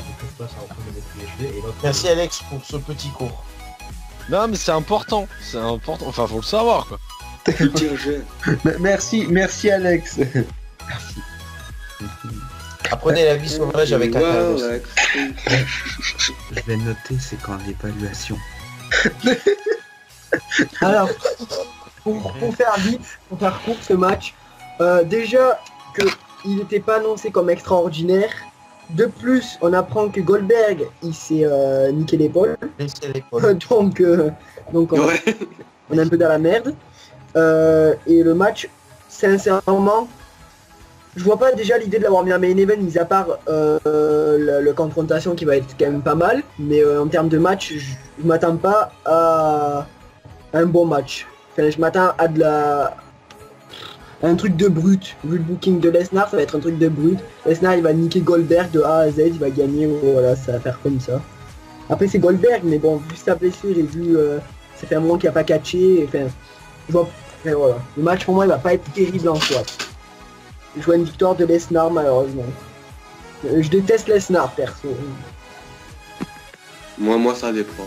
Merci Alex pour ce petit cours. Non, mais c'est important. Enfin, faut le savoir quoi. Culture jeune. Merci Alex. Apprenez la vie sauvage avec un calme. Je vais noter, c'est quand l'évaluation. alors, pour faire vite, pour faire court ce match, déjà qu'il n'était pas annoncé comme extraordinaire. De plus, on apprend que Goldberg, il s'est niqué l'épaule. Donc Ouais. on est un peu dans la merde. Et le match, sincèrement, je vois pas déjà l'idée de l'avoir mis en main event, mis à part la confrontation qui va être quand même pas mal. Mais en termes de match, je m'attends pas à un bon match. Enfin, je m'attends à un truc de brut. Vu le booking de Lesnar, ça va être un truc de brut. Lesnar, il va niquer Goldberg de A à Z, il va gagner, voilà, ça va faire comme ça. Après, c'est Goldberg, mais bon, vu sa blessure et vu ça fait un moment qu'il a pas catché, enfin, je vois, enfin, voilà. Le match pour moi, il va pas être terrible en soi. Je vois une victoire de Lesnar, malheureusement. Je déteste Lesnar, perso. Moi, ça dépend.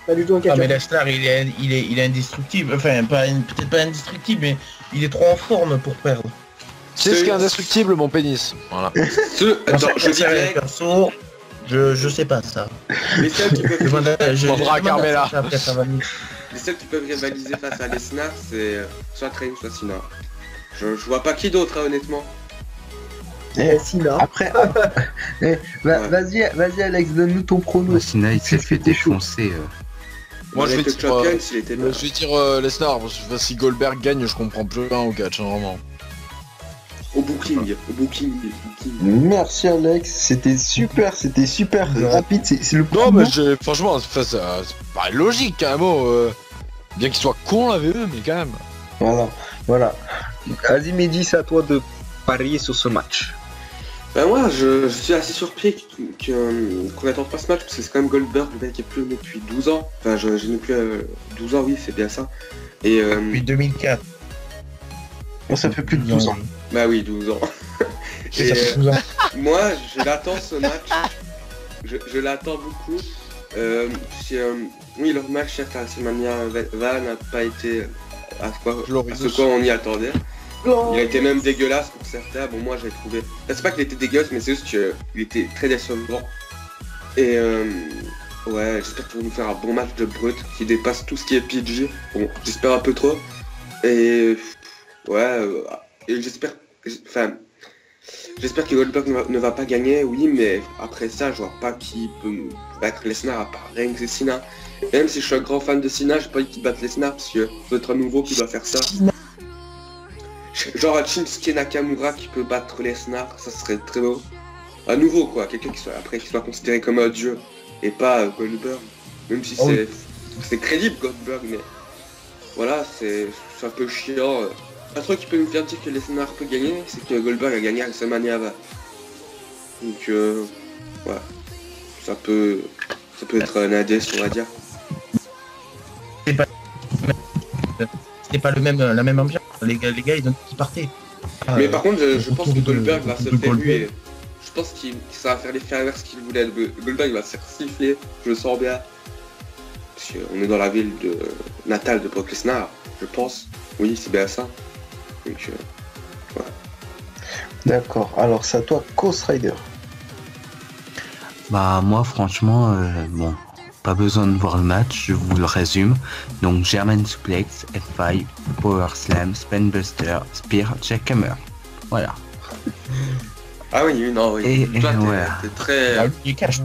Pas du tout un Ah catcheur. mais Lesnar il est indestructible, enfin peut-être pas indestructible mais il est trop en forme pour perdre. C'est ce qui est indestructible, mon pénis. Voilà. Attends, je dis direct, perso, je sais pas ça. les seuls qui peuvent, Prendra Carmella. Après ça va mieux. les seuls qui peuvent rivaliser face à Lesnar, c'est soit Reigns, soit Cena. Je vois pas qui d'autre, hein, honnêtement. Cena. Après, vas-y Alex, donne-nous ton prono. Sina, il s'est fait défoncer. Moi, je vais Avec le dire, champion, s'il était là. je vais dire Lesnar, parce que si Goldberg gagne, je comprends plus rien au catch, hein, vraiment. Au booking. Merci Alex, c'était super rapide, c'est le Non, prono. mais franchement, c'est pas logique, quand même. Bien qu'il soit con, la VE, mais quand même. Voilà. Vas-y Mehdi, c'est à toi de parier sur ce match. Ben moi, je suis assez surpris qu'on n'attende pas ce match, parce que c'est quand même Goldberg, le mec qui est plus depuis 12 ans. Enfin, je n'ai plus 12 ans, oui, c'est bien ça. Et Depuis 2004. Bon, ça fait plus de 12 ans. bah oui, 12 ans. Et ça fait 12 ans. Moi, je l'attends ce match. Je l'attends beaucoup. Oui, leur match à WrestleMania va n'a pas été à ce quoi on y attendait. Il a été même dégueulasse pour certains. Bon, moi j'ai trouvé. C'est pas qu'il était dégueulasse, mais c'est juste qu'il était très décevant. Et ouais, j'espère qu'ils vont nous faire un bon match de brut qui dépasse tout ce qui est PG. Bon, j'espère un peu trop. Et ouais, et j'espère que Goldberg ne va pas gagner, oui, mais après ça, je vois pas qui peut battre Lesnar à part Reigns et Cena. Et même si je suis un grand fan de Cena, j'ai pas envie qu'il batte Lesnar parce que ça doit être un nouveau qui doit faire ça. Genre un Shinsuke Nakamura qui peut battre Lesnar, ça serait très beau. Un nouveau quoi, quelqu'un qui soit considéré comme un dieu et pas Goldberg. Même si c'est crédible Goldberg, mais voilà, c'est un peu chiant. Un truc qui peut nous faire dire que Lesnar peut gagner, c'est que Goldberg a gagné à WrestleMania 20. Donc ouais, ça peut être un indice, on va dire. C'était pas la même ambiance. Les gars, ils partaient. Mais par contre, je pense que retour de- Goldberg va se de faire Goldberg. huer. Je pense qu'il ça va faire l'effet inverse qu'il voulait. Goldberg il va se faire siffler, je le sens bien. Parce qu'on est dans la ville natale de Brock Lesnar, je pense. Oui, c'est bien ça. Donc, D'accord. Alors, c'est à toi, Ghost Rider. Bah moi franchement, bon, pas besoin de voir le match, je vous le résume. Donc German Suplex, F5, Power Slam, Spinebuster, Spear, Jackhammer. Voilà. Ah oui, non, oui. Et Toi, voilà. t'es très... Ah, il cache.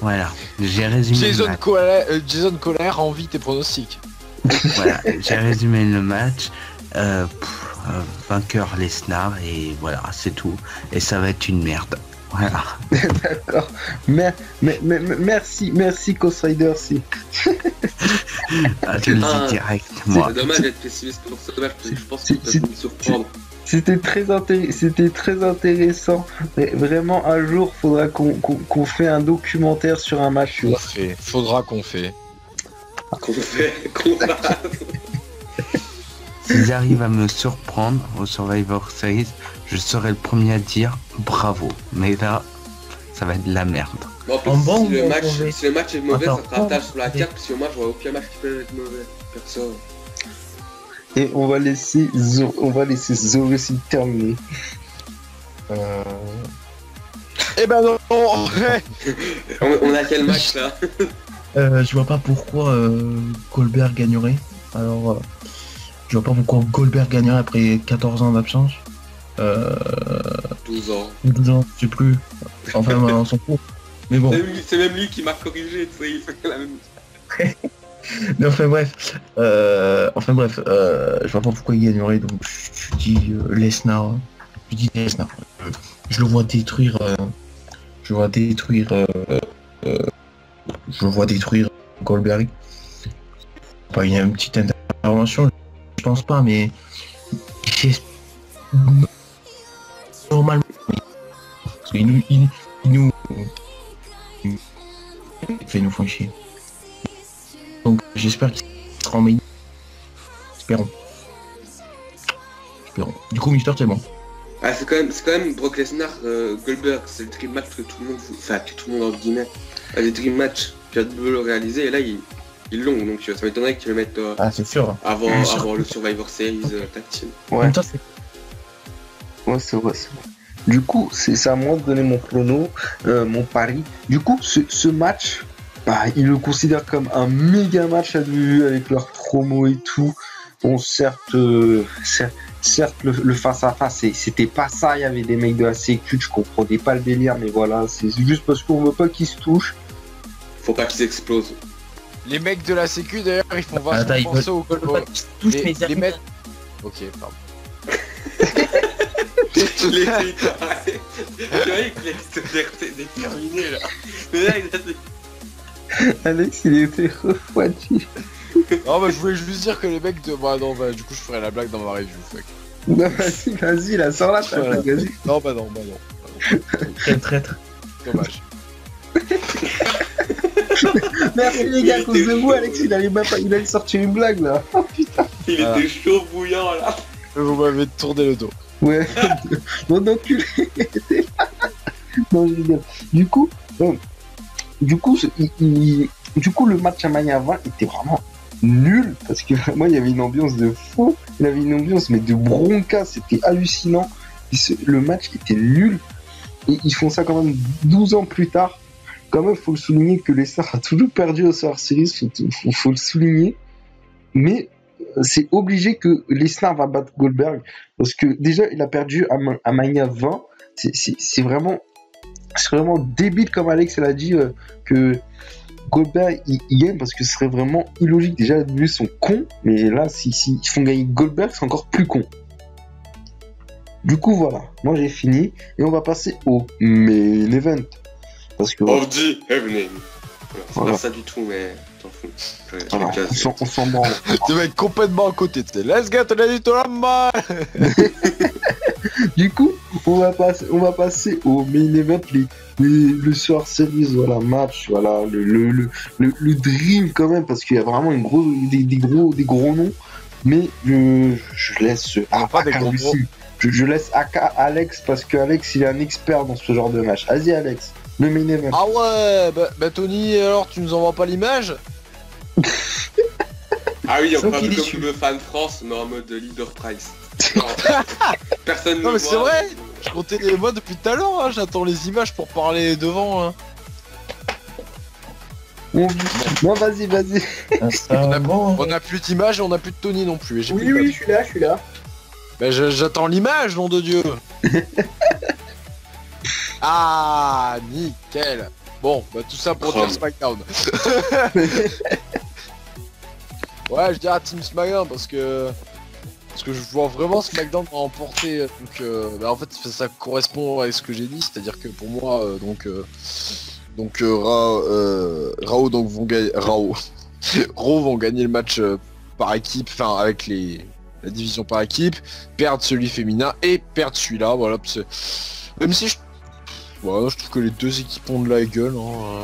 Voilà. J'ai résumé le match. Jason Colère envie tes pronostics. Voilà. J'ai résumé le match. Vainqueur Lesnar et voilà, c'est tout. Et ça va être une merde. Voilà. D'accord. Merci, Ghost Rider. Si. Ah, je le dis direct, moi. C'est dommage d'être pessimiste pour ce match, parce que je pense c'est- qu'il peut nous surprendre. C'était très intéressant. Mais vraiment, un jour, faudra qu'on fait un documentaire sur un match. Faudra qu'on fait. Qu'on va... S'ils arrivent à me surprendre au Survivor Series, je serai le premier à dire bravo. Mais là, ça va être de la merde. Bon, en plus, En bon si, ou en le mauvais match est mauvais, Attends, ça fera un tâche sur la mauvais. carte, parce que moi, je vois aucun match qui peut être mauvais. Perso. Et on va laisser Zorus terminer. Eh ben non. On a quel match, là? Je vois pas pourquoi Goldberg gagnerait. Alors, je vois pas pourquoi Goldberg gagnerait après 14 ans d'absence. 12 ans. Ou 12 ans, je sais plus. Enfin, on s'en fout. Mais bon. C'est même lui qui m'a corrigé, tu sais, il fait la même... Mais enfin bref, je vois pas pourquoi il gagnerait, donc je dis Lesnar. Je dis Lesnar. Je le vois détruire. Je le vois détruire Goldberg. Pas une petite intervention, je pense pas, mais normalement. Parce qu'il nous fait nous font chier. Donc j'espère qu'il sera en main. Espérons. Du coup, Mister, c'est bon. Ah, c'est quand même Brock Lesnar, Goldberg, c'est le dream match que tout le monde, enfin que tout le monde en guillemets, les dream match que Red Bull le réaliser, et là ils l'ont, donc ça m'étonnerait qu'ils le mettent C'est sûr. avant le Survivor Series Tag Team. Ouais. En même temps, c'est Ouais, c'est vrai. Du coup, c'est à moi de donner mon prono, mon pari. Du coup, ce match, bah, ils le considèrent comme un méga match à vue avec leur promo et tout. Bon, certes, le face-à-face, c'était pas ça. Il y avait des mecs de la sécu, je comprenais pas le délire, mais voilà, c'est juste parce qu'on veut pas qu'ils se touchent. Faut pas qu'ils explosent. Les mecs de la sécu d'ailleurs ils font vachement Attends, penser au tous les mecs. Ok, pardon. Les filles, tu vois qu'il est déterminé là. Mais là, Alex, il était refroidi. Non bah je voulais juste dire que les mecs de... Bah non bah du coup je ferai la blague dans ma review. Fuck. Non, vas-y, là, sors la table, Voilà. vas-y. Non bah non bah non. quel traître. Dommage. Merci les gars, à cause de vous, Alex, il allait sortir une blague là. il était chaud bouillant là. Vous m'avez tourné le dos. Ouais, mon enculé. Non, je rigole. Du coup, le match à Mania 20 était vraiment nul parce que vraiment il y avait une ambiance de fou, il y avait une ambiance mais de bronca, c'était hallucinant. Le match était nul et ils font ça quand même 12 ans plus tard. Quand même, faut le souligner que Lesnar a toujours perdu au Survivor Series, faut le souligner. Mais c'est obligé que Lesnar va battre Goldberg parce que déjà il a perdu à Mania 20. C'est vraiment débile comme Alex l'a dit que Goldberg il gagne parce que ce serait vraiment illogique. Déjà les deux sont cons, mais là si ils font gagner Goldberg c'est encore plus con. Du coup voilà, moi j'ai fini et on va passer au main event parce que Of the evening. C'est Voilà. pas ça du tout, mais t'en fous. voilà, on s'en branle. Tu vas être complètement à côté, tu sais. Let's get ready to rumble. Du coup, on va passer au main event, le Survivor Series, voilà, match, voilà, le dream quand même, parce qu'il y a vraiment des gros noms. Mais je laisse pas des Aka gros aussi. Je laisse Aka Alex parce que Alex il est un expert dans ce genre de match. Vas-y Alex, le main event. Ah ouais, bah Tony, alors tu nous envoies pas l'image? Ah oui, on Sauf pas qu'il vu est comme su. le fan France, mais en mode leader price. Non, personne ne Non mais le c'est voit. vrai. Je comptais moi depuis tout à l'heure, hein, j'attends les images pour parler devant. Hein. Non, vas-y. On a plus d'images et on a plus de Tony non plus. Et j'ai Oui, plus de- oui, je suis là. Bah, j'attends l'image, nom de Dieu. Ah, nickel. Bon, bah tout ça pour Chrome. dire SmackDown. Ouais, je dirais Team SmackDown parce que je vois vraiment SmackDown remporter. Donc, bah, en fait, ça correspond à ce que j'ai dit, c'est-à-dire que pour moi, Raw donc vont gagner. Raw vont gagner le match par équipe, enfin avec la division par équipe, perdre celui féminin et perdre celui-là. Voilà, même si je trouve que les deux équipes ont de la gueule. Hein.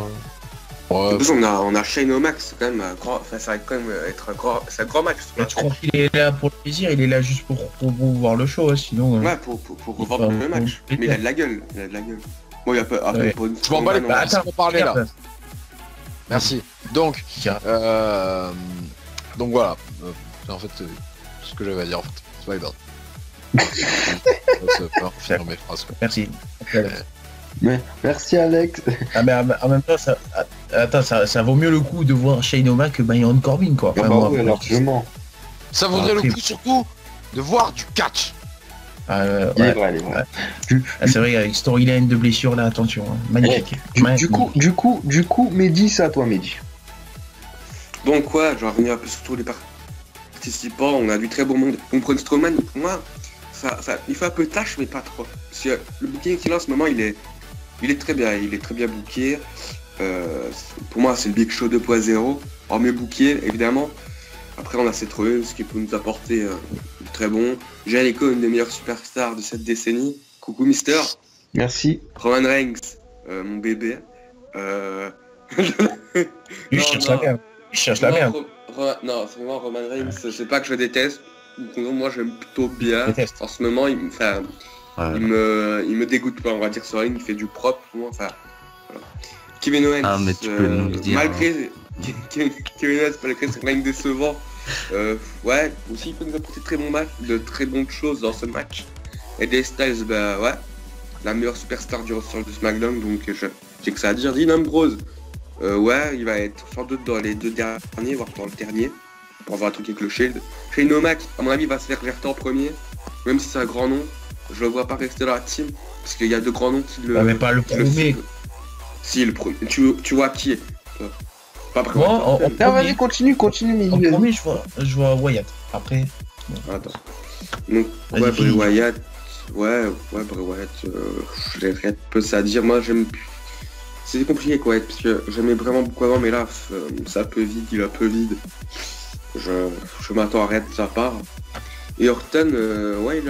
En Ouais, plus, on a Shane O'Mac, c'est quand même un grand. Enfin, ça va quand même être c'est un grand match. ce Mais match. tu crois qu'il est là pour le plaisir, il est là juste pour voir le show, hein, sinon... Ouais, pour revendre le match. Mais il a de la gueule. Bon, il y a pas. Ouais. Pas une je m'en bats les non. couilles, laisse-moi parler là. Merci. Donc, Tiens. donc voilà. C'est en fait ce que j'avais à dire en fait. SmackDown. Ça va finir mes phrases quoi. Merci. Mais merci Alex. Ah mais en même temps, ça vaut mieux le coup de voir Shane O'Mac que Baron Corbin, quoi. Ah Enfin, bah moi, ouais, largement. Ça vaudrait Après- le coup surtout de voir du catch. Il est ouais. vrai, il est vrai. Ah, c'est vrai, avec storyline de blessure là, attention. Hein. Magnifique. Du coup, Mehdi, c'est à toi, Mehdi. Donc, ouais, je vais revenir un peu sur tous les participants. On a du très bon monde. Donc, Braun Strowman, pour moi, il fait un peu tâche, mais pas trop. Parce que le booking qu'il a en ce moment, il est très bien. Il est très bien booké. Pour moi, c'est le Big Show 2.0. En mieux booké, évidemment. Après, on a Seth Rollins qui peut nous apporter du très bon. Jericho, une des meilleures superstars de cette décennie. Coucou, Mister. Merci. Roman Reigns, mon bébé. Il Non, cherche non. la merde. Il cherche la merde. Non, c'est vraiment Roman Reigns, c'est pas que je déteste. Moi, j'aime plutôt bien. Déteste. En ce moment, il me dégoûte pas, on va dire, sur Reigns, il fait du propre. Moi, enfin, voilà. Kevin Owens, Ah, mais tu peux nous le dire, malgré Kevin Owens, malgré son règne décevant, ouais, aussi il peut nous apporter de très bons matchs, de très bonnes choses dans ce match. Et des Styles, bah ouais, la meilleure superstar du roster de SmackDown, donc j'ai que ça à dire. Dean Ambrose, ouais, il va être sans doute dans les deux derniers, voire dans le dernier, pour avoir un truc avec le Shield. Shane O'Mac, à mon avis, va se faire verter en premier, même si c'est un grand nom. Je le vois pas rester dans la team, parce qu'il y a de grands noms qui le... Ah, mais pas le qui le premier. suivent. Si, le premier. Tu vois qui est pas prêt. Moi, en Ah, premier, vas-y, continue, en Mehdi. premier, je vois Wyatt. Après, Attends. Donc, Vas-y, ouais, Bray finis. Wyatt. Ouais, Bray Wyatt, j'ai rien de plus à dire. Moi, j'aime. C'est compliqué, quoi, parce que j'aimais vraiment beaucoup avant, mais là, c'est un peu vide, il est un peu vide. Je m'attends à rien de sa part. Et Orton, ouais,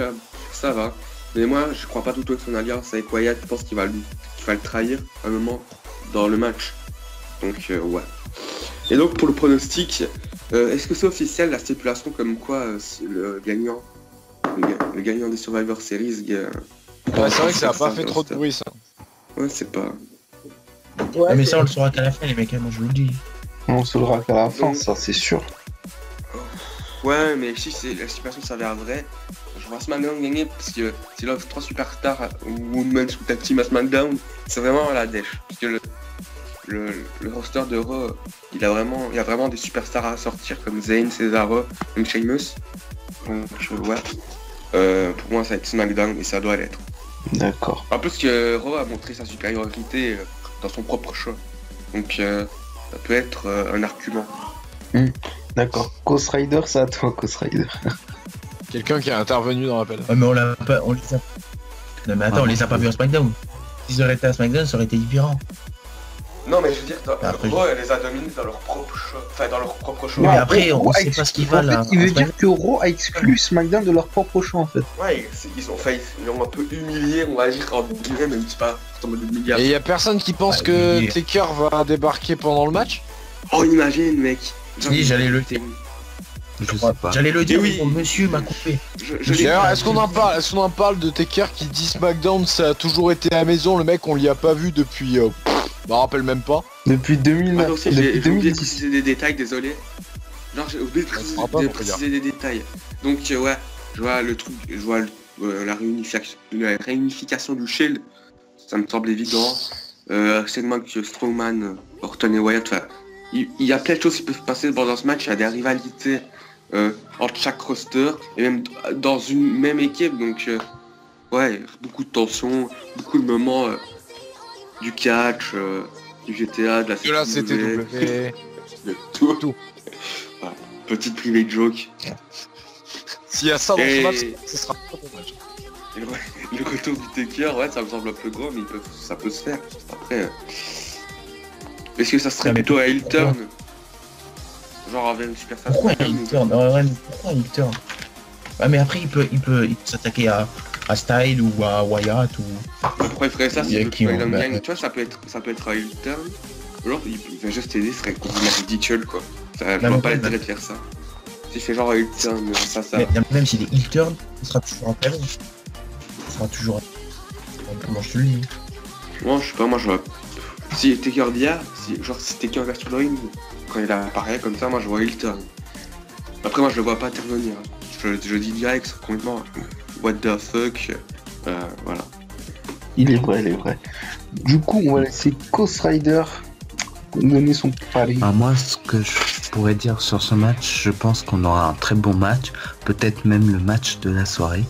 ça va. Mais moi, je crois pas du tout avec son alliance avec Wyatt. Je pense qu'il va le trahir à un moment dans le match. Donc, ouais. Et donc, pour le pronostic, est-ce que c'est officiel la stipulation comme quoi c'est le gagnant des Survivor Series Ouais, c'est vrai que ça a pas fait trop de bruit ça. Ouais, c'est pas... Ouais, ah, mais c'est- ça, on le saura qu'à la fin, les mecs, hein, moi je vous le dis. On se le qu'à la fin, ça, c'est sûr. Ouais, mais si la stipulation s'avère vraie, je vois SmackDown gagner parce que s'il offre 3 superstars Women's ou Tag Team à SmackDown, c'est vraiment la dèche. Parce que le roster de Raw, il y a vraiment des superstars à sortir comme Zayn, Cesaro, même Sheamus. Donc ouais, pour moi ça va être SmackDown et ça doit l'être. D'accord. En plus que Raw a montré sa supériorité dans son propre choix. Donc ça peut être un argument. D'accord. Ghost Rider, c'est à toi, Ghost Rider. Quelqu'un qui est intervenu dans l'appel. Ouais, mais on l'a pas, on les a... Non mais attends, on les a pas vus à SmackDown. S'ils auraient été à SmackDown, ça aurait été différent. Non mais je veux dire, Après, Raw elle les a dominés dans leur propre choix. Enfin dans leur propre choix. Mais après, on Raw sait a pas ce qu'ils exclu- valent, En là, fait, il veut en dire que Raw a exclu SmackDown de leur propre choix, en fait. Ouais, ils ont un peu humilié, on va dire, en guillemets, même si pas en mode milliard. Et y a personne qui pense Ouais, que il est- Taker va débarquer pendant le match? Oh, imagine, mec. Si, j'allais le Je sais pas. J'allais le dire, Eh oui. mon monsieur m'a coupé. D'ailleurs, est-ce qu'on en parle de Taker qui dit SmackDown, ça a toujours été à la maison, le mec on l'y a pas vu depuis... je me rappelle même pas. Depuis Ah 2009, non, aussi, depuis j'ai oublié de 2010. préciser des détails, désolé. Genre, j'ai oublié de se fera pas, de mon préciser des détails. Donc, ouais, je vois le truc, je vois la réunification du Shield, ça me semble évident. Segment que Strowman, Orton et Wyatt, enfin, il y a plein de choses qui peuvent se passer dans ce match, il y a des rivalités entre chaque roster, et même dans une même équipe, donc, ouais, beaucoup de tensions, beaucoup de moments du catch, du GTA, de la De la CTW. de tout. Tout. Voilà. Petite private joke. S'il y a ça dans Et- ce match, ce sera pas bon match. Et ouais, le retour du Taker, ouais, ça me semble un peu gros, mais ça peut se faire. Après, est-ce que ça serait Non, mais plutôt à heel pourquoi turn? Genre avec une super face Pourquoi turn, il turn? Ouais, mais pourquoi il turn? Ouais, mais après, il peut s'attaquer à Style ou à Wyatt ou... Pourquoi il ferait ça Il y a si le qui, Freedom bah, Gang? Tu vois, ça peut être à heel turn. Ou alors, il va juste aider, ce serait complètement ridicule, quoi. Ça, je Non, vois mais pas ouais, l'intérêt de faire ça. Si c'est genre à heel turn, ça. Mais même s'il est heel turn, il sera toujours en période. Il sera toujours... Comment je te le dis? Moi, je sais pas, moi, je vois... Si Taker d'hier, si Taker versus Ring, quand il apparaît comme ça, moi, je vois heel turn. Après, moi, je le vois pas intervenir. Je dis direct, c'est complètement... What the fuck, voilà. Il est vrai. Du coup, on va laisser Ghost Rider donner son pari. Moi, ce que je pourrais dire sur ce match, je pense qu'on aura un très bon match, peut-être même le match de la soirée.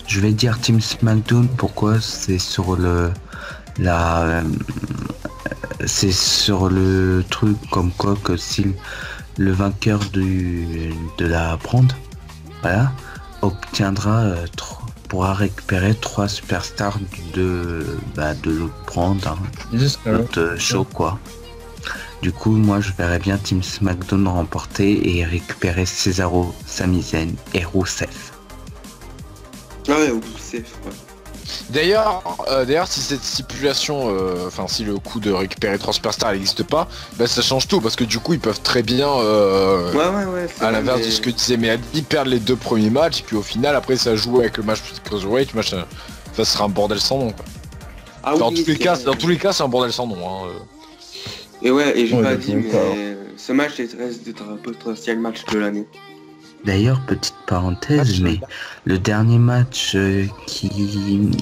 Je vais dire Team SmackDown, pourquoi c'est sur c'est sur le truc comme quoi que si le vainqueur de la brand, voilà, pourra récupérer 3 superstars de l'autre brand, l'autre show quoi. Du coup, moi je verrais bien Team SmackDown remporter et récupérer Cesaro, Sami Zayn et Rusev. Ah ouais, ou safe, ouais. D'ailleurs, si cette stipulation, si le coup de récupérer 3 superstars n'existe pas, bah ça change tout parce que du coup ils peuvent très bien, Ouais, c'est à vrai, l'inverse mais- de ce que disait Mehdi, perdre les 2 premiers matchs et puis au final après ça joue avec le match Cruiserweight, machin. Ça sera un bordel sans nom. Quoi. Ah Dans, oui, tous les c'est cas, vrai. dans tous les cas, c'est un bordel sans nom. Hein. Et ouais, et j'ai Ouais, pas d'accord, dit, mais d'accord. ce match reste d'être un potentiel match de l'année. D'ailleurs, petite parenthèse, mais le dernier match qui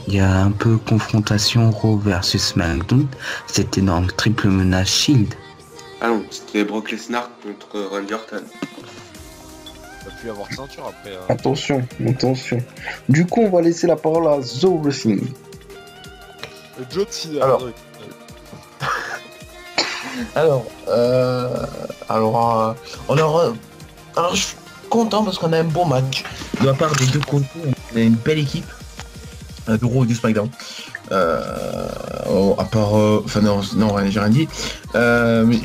y a un peu confrontation Raw versus SmackDown, c'était dans le triple menace Shield. Ah non, c'était Brock Lesnar contre Randy Orton. Il va plus avoir de ceinture après. Attention. Du coup, on va laisser la parole à Zo Wrestling. Joe Cena. Alors. Alors, je suis content parce qu'on a un bon match. De la part des deux côtés, on a une belle équipe de Raw et de SmackDown. À part... non, j'ai rien dit. Mais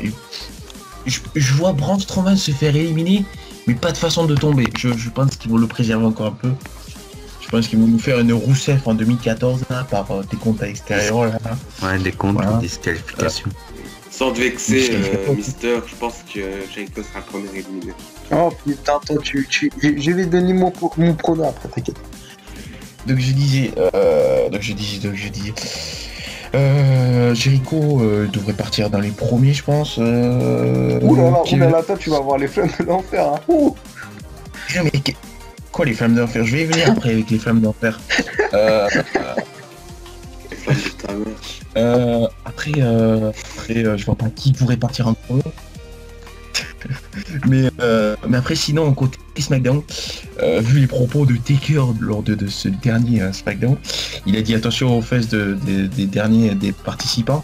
je vois Braun Strowman se faire éliminer, mais pas de façon de tomber. Je pense qu'ils vont le préserver encore un peu. Je pense qu'ils vont nous faire une Rousseff en 2014 là, par des comptes à l'extérieur. Là. Ouais, des comptes Voilà. de disqualification. Sans te vexer, Je Mister, je pense que Jericho sera le premier éliminé. Oh putain, toi, je vais donner mon prono après, t'inquiète. Donc je disais, Jericho devrait partir dans les premiers, je pense. Oulala, toi, tu vas voir les flammes de l'enfer. Hein. Ouh. Mais quoi les flammes d'enfer? Je vais y venir après avec les flammes d'enfer. Femme de ta mère. Après, je vois pas qui pourrait partir en premier. mais après, sinon, côté SmackDown, vu les propos de Taker lors de ce dernier SmackDown, il a dit attention aux fesses des derniers des participants.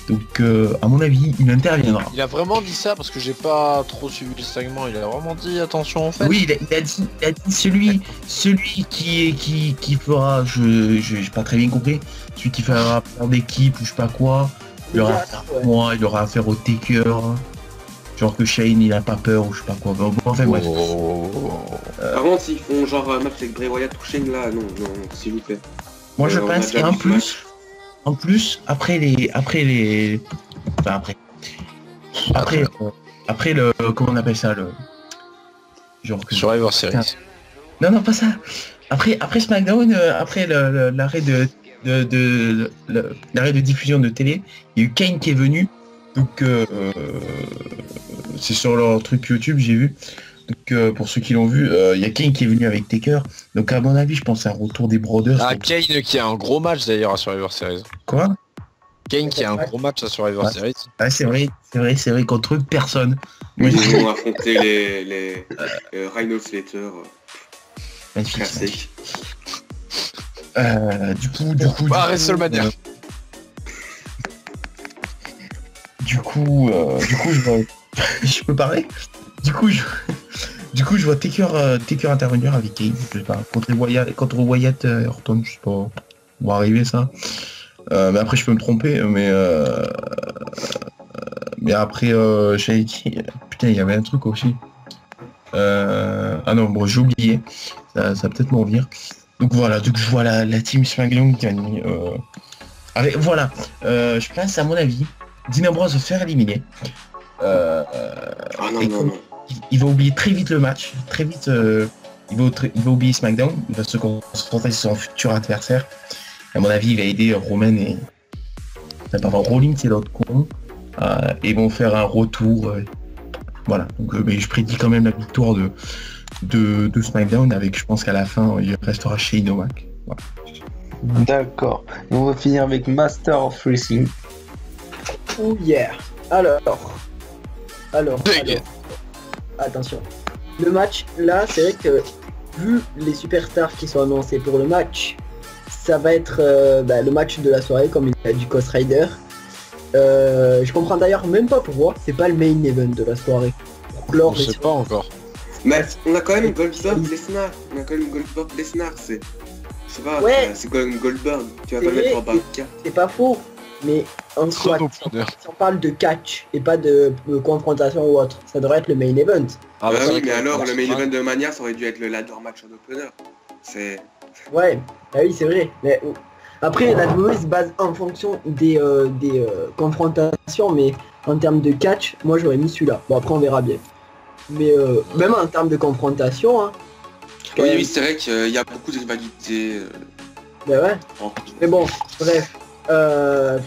Donc, à mon avis, il interviendra. Il a vraiment dit ça parce que j'ai pas trop suivi le segment. Il a vraiment dit attention en fait. Oui, il a dit celui qui fera, j'ai pas très bien compris, celui qui fera peur d'équipe ou je sais pas quoi, il aura affaire à moi, il aura affaire au Taker, genre que Shane il a pas peur ou je sais pas quoi. Bon, enfin bref. Par contre, s'ils font genre un match avec Bray Wyatt ou Shane là, non, s'il vous plaît. Moi je On a pense déjà qu'en vu ce match. plus, après le comment on appelle ça, Genre que... Survivor Series. Non, pas ça. Après SmackDown, après l'arrêt l'arrêt de diffusion de télé, il y a eu Kane qui est venu. Donc c'est sur leur truc YouTube, j'ai vu. Donc pour ceux qui l'ont vu, il y a Kane qui est venu avec Taker. Donc à mon avis, je pense à un retour des Brothers. Ah, Kane qui a un gros match d'ailleurs à Survivor Series. Quoi? Kane qui a un gros match à Survivor Series. Ah c'est vrai, contre eux, personne. Ils vont affronter les Rhino Slater. Magnifique. Du coup, WrestleMania. Du coup, je peux parler. Du coup, je vois Taker intervenir avec Kane, je sais pas, contre Wyatt Orton, je sais pas, on va arriver ça. Mais après, je peux me tromper, mais après, j'avais dit, putain, il y avait un truc aussi. Ah non, bon, j'ai oublié, ça va peut-être m'en revenir. Donc voilà, donc je vois la team SmackDown gagner. Je pense à mon avis, Dean Ambrose va se faire éliminer. Non. Il va oublier très vite le match, très vite, il va oublier SmackDown, il va se concentrer sur son futur adversaire. À mon avis, il va aider Roman et... Rollins et l'autre con. Et ils vont faire un retour. Voilà, donc je prédis quand même la victoire de SmackDown avec, je pense qu'à la fin, il restera Shane O'Mac. Voilà. D'accord. Et on va finir avec Master of Wrestling. Oh yeah. Alors. Attention. Le match, là, c'est vrai que vu les superstars qui sont annoncés pour le match, ça va être le match de la soirée, comme il a dit Ghost Rider. Je comprends d'ailleurs même pas pourquoi c'est pas le main event de la soirée. On sait pas encore. Mais on a quand même Goldberg Lesnar. C'est pas, ouais. C'est Goldberg. Tu vas pas le mettre en bas. C'est pas faux. Mais en soi, si on parle de catch et pas de confrontation ou autre, ça devrait être le main event. Ah bah oui, mais alors le main event de Mania, ça aurait dû être le ladder match en opener. C'est... Ouais, bah oui, c'est vrai. Mais après, la WWE se base en fonction des confrontations, mais en termes de catch, moi j'aurais mis celui-là. Bon, après on verra bien. Mais même en termes de confrontation, hein. Oui, c'est vrai qu'il y a beaucoup de rivalités. Bah ouais. Mais bon, bref.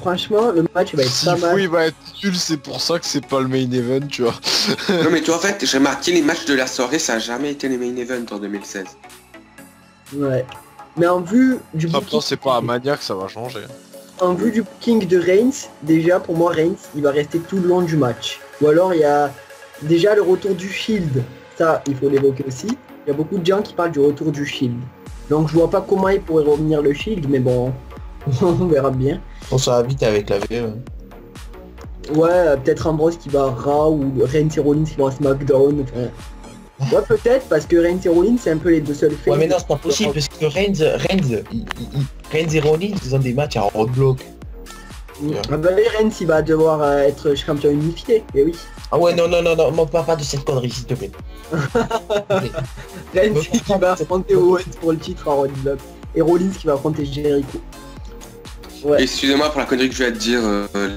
Franchement, le match va être pas mal. Oui, il va être nul, c'est pour ça que c'est pas le main event, tu vois. Non mais toi en fait, j'ai remarqué les matchs de la soirée, ça a jamais été les main events en 2016. Ouais. Mais en vue du booking... c'est pas à Mania que ça va changer. En vue du booking de Reigns, déjà pour moi Reigns, il va rester tout le long du match. Ou alors il y a déjà le retour du Shield. Ça, il faut l'évoquer aussi. Il y a beaucoup de gens qui parlent du retour du Shield. Donc je vois pas comment il pourrait revenir le Shield, mais bon... on verra bien. On ça va vite avec la VE. Ouais, peut-être Ambrose qui va à Raw ou Reigns et Rollins qui vont à SmackDown. Ouais, peut-être parce que Reigns et Rollins c'est un peu les deux seuls faits. Ouais, mais non, c'est pas possible parce que Reigns et Rollins ils ont des matchs à roadblock. Ah bah Reigns il va devoir être champion unifié, et oui. Ah ouais, non, manque pas de cette connerie s'il te plaît. Reigns qui va affronter Owens pour le titre à roadblock. Et Rollins qui va affronter Jericho. Ouais. Excusez-moi pour la connerie que je vais te dire,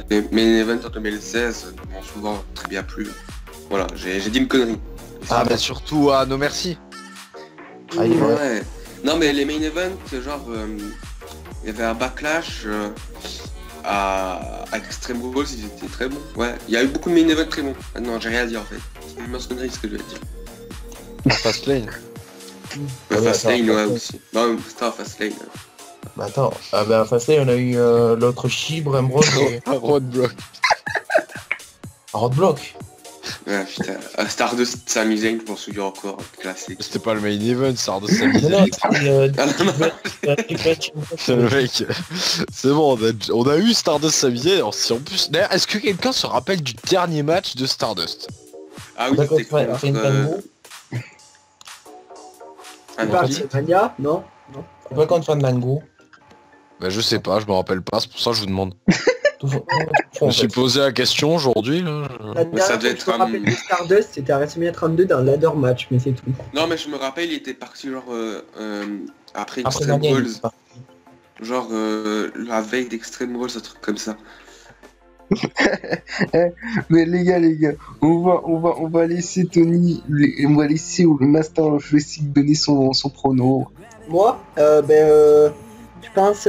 les main events en 2016 m'ont souvent très bien plu. Voilà, j'ai dit une connerie. Ah bah surtout à No Merci. Ouais. Non mais les main events, genre, il y avait un backlash à Extreme Rules, ils étaient très bons. Ouais, il y a eu beaucoup de main events très bons. Ah, non, j'ai rien à dire en fait. C'est une immense connerie ce que je vais te dire. Fastlane. Fastlane, ouais aussi. Non, c'était Fastlane. Bah attends, Fastlane on a eu l'autre Chibre, Ambrose et... Roadblock. Roadblock. Ouais putain, Stardust Sami Zayn pour ceux qui ont encore classique. C'était pas le main event, Stardust Sami Zayn. Non, c'est le mec. C'est bon, on a eu Stardust Sami Zayn. En plus, d'ailleurs, est-ce que quelqu'un se rappelle du dernier match de Stardust? Ah oui, c'était contre... Mania, non. C'est pas contre Fandango. Bah je sais pas, je me rappelle pas, c'est pour ça que je vous demande. Je me suis posé la question aujourd'hui là. Ça devait être un... Stardust, c'était à WrestleMania 32 dans le ladder match, mais c'est tout. Non mais je me rappelle, il était parti genre après Extreme Rules. Genre la veille d'Extreme Rules, un truc comme ça. Mais les gars, on va laisser Tony, on va laisser le Master of Wrestling donner son prono. Moi, je pense,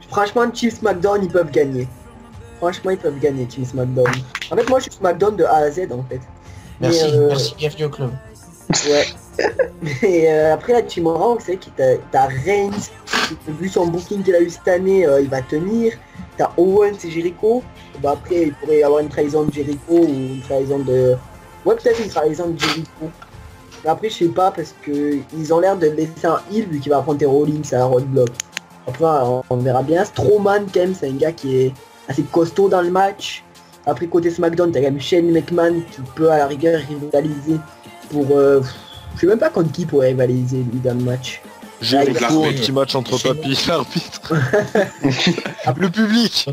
franchement, Team SmackDown, ils peuvent gagner. Franchement, ils peuvent gagner, Team SmackDown. En fait, moi, je suis SmackDown de A à Z, en fait. Merci, Mais, merci, bienvenue au club. Ouais. Mais après, la Team Orange, c'est que t'as Reigns, vu son booking qu'il a eu cette année, il va tenir. T'as Owens et Jericho. Bah, après, il pourrait y avoir une trahison de Jericho ou une trahison de... Ouais, peut-être une trahison de Jericho. Mais après, je sais pas, parce que ils ont l'air de laisser un heal vu qu'il va affronter Rollins à la Roadblock. Après, on verra bien. Strowman, quand même, c'est un gars qui est assez costaud dans le match. Après, côté SmackDown, t'as quand même Shane McMahon qui peut à la rigueur rivaliser pour... je sais même pas contre qui pourrait rivaliser lui dans le match. Jericho, un petit match entre papy et l'arbitre. Le public.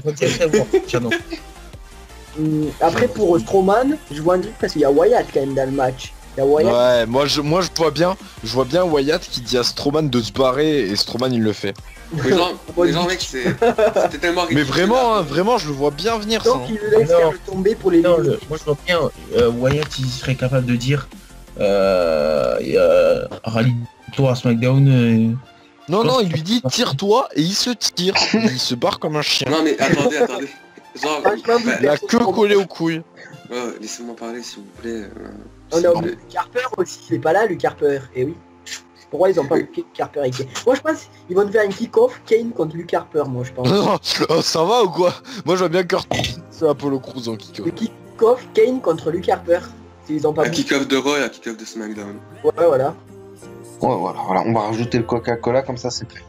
Après, pour Strowman, je vois un truc parce qu'il y a Wyatt quand même dans le match. Il y a Wyatt. Ouais, moi je vois bien Wyatt qui dit à Strowman de se barrer et Strowman il le fait. Les gens mec, c'était tellement ridicule. Mais vraiment, hein, vraiment, je le vois bien venir ça. Donc il le laisse faire le tomber pour les Non, moi je vois bien Wyatt il serait capable de dire rallie-toi à SmackDown. Non, il lui dit tire-toi et il se tire. Il se barre comme un chien. Non mais attendez. Genre, La queue collée aux couilles. laissez-moi parler s'il vous plaît. On a oublié Luke Harper aussi, il est pas là Luke Harper. Et oui. Pourquoi ils ont pas Luke Harper et Kane? Moi je pense qu'ils vont faire un kick-off Kane contre Luke Harper, moi je pense. Oh, ça va ou quoi? Moi je vois bien Curtis c'est Apollo Crews en kick-off. Le kick-off Kane contre Luke Harper. S'ils ont pas Un kick-off de Raw et un kick-off de SmackDown. Ouais, voilà. Ouais, voilà, on va rajouter le Coca-Cola comme ça, c'est prêt.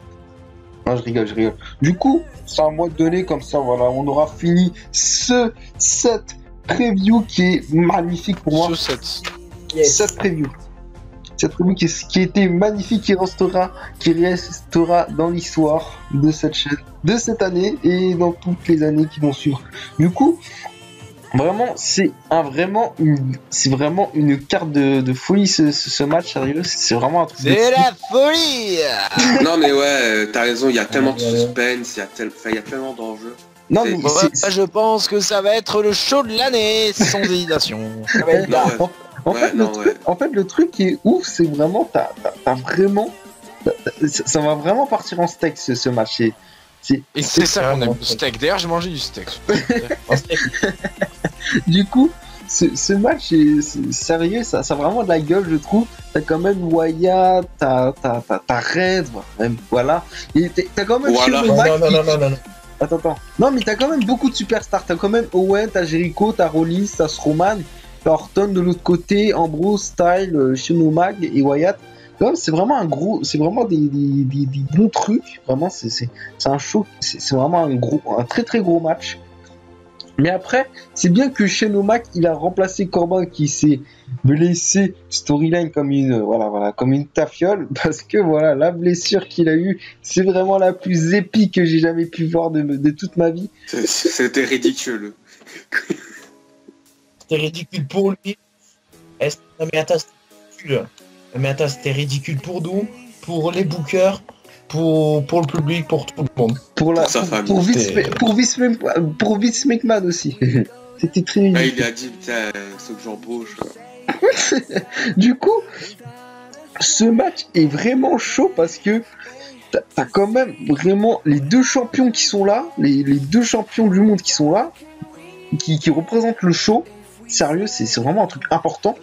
Non, je rigole. Du coup, c'est à moi de donner comme ça, voilà, on aura fini cette preview qui est magnifique pour moi. Yes. Cette preview qui était magnifique, qui restera dans l'histoire de cette chaîne, de cette année et dans toutes les années qui vont suivre. Du coup, vraiment, c'est vraiment une carte de folie ce match, sérieux, c'est vraiment un truc. C'est la folie. Non mais ouais, t'as raison, il y a tellement de suspense, il y a tellement d'enjeux. Non mais je pense que ça va être le show de l'année, sans hésitation. En fait, le truc qui est ouf, c'est vraiment, t'as vraiment, ça va vraiment partir en steak ce match. Et c'est ça qu'on aime, le steak. D'ailleurs, j'ai mangé du steak. Du coup, ce match est sérieux, ça a vraiment de la gueule, je trouve. T'as quand même Wyatt, t'as Red, même, voilà. Et t'as quand même Non. Attends. Non, mais t'as quand même beaucoup de superstars. T'as quand même Owen, t'as Jericho, t'as Rollins, t'as Strowman, t'as Orton de l'autre côté, Ambrose, Style, Shane O'Mac et Wyatt. C'est vraiment c'est vraiment des bons trucs. Vraiment, c'est un show. C'est vraiment un très très gros match. Mais après, c'est bien que Shane O'Mac, il a remplacé Corbin qui s'est blessé storyline comme comme une tafiole, parce que voilà, la blessure qu'il a eue, c'est vraiment la plus épique que j'ai jamais pu voir de toute ma vie. C'était ridicule. C'était ridicule pour lui. Non mais attends, c'était ridicule pour nous, pour les bookers, pour le public, pour tout le monde. Pour Vince McMahon aussi. C'était très ridicule. Il a dit, putain, ce que j'embauche. Du coup, ce match est vraiment chaud parce que t'as quand même vraiment les deux champions qui sont là, les deux champions du monde qui sont là, qui représentent le show. Sérieux, c'est vraiment un truc important.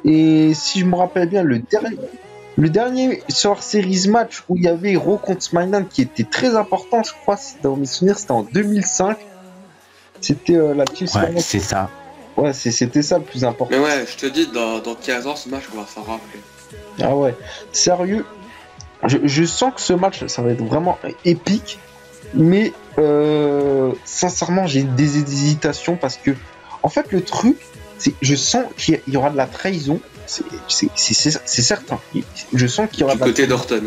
Et si je me rappelle bien, le dernier Survivor Series match où il y avait Raw contre SmackDown qui était très important, je crois, dans mes souvenirs, c'était en 2005. C'était la Team Ouais, c'est ça. Ouais, c'était ça le plus important. Mais ouais, je te dis, dans 15 ans, ce match, on va s'en rappeler. Ah ouais, sérieux, je sens que ce match, ça va être vraiment épique. Mais sincèrement, j'ai des hésitations parce que, en fait, le truc, je sens qu'il y aura de la trahison, c'est certain. Je sens qu'il y aura du côté d'Orton.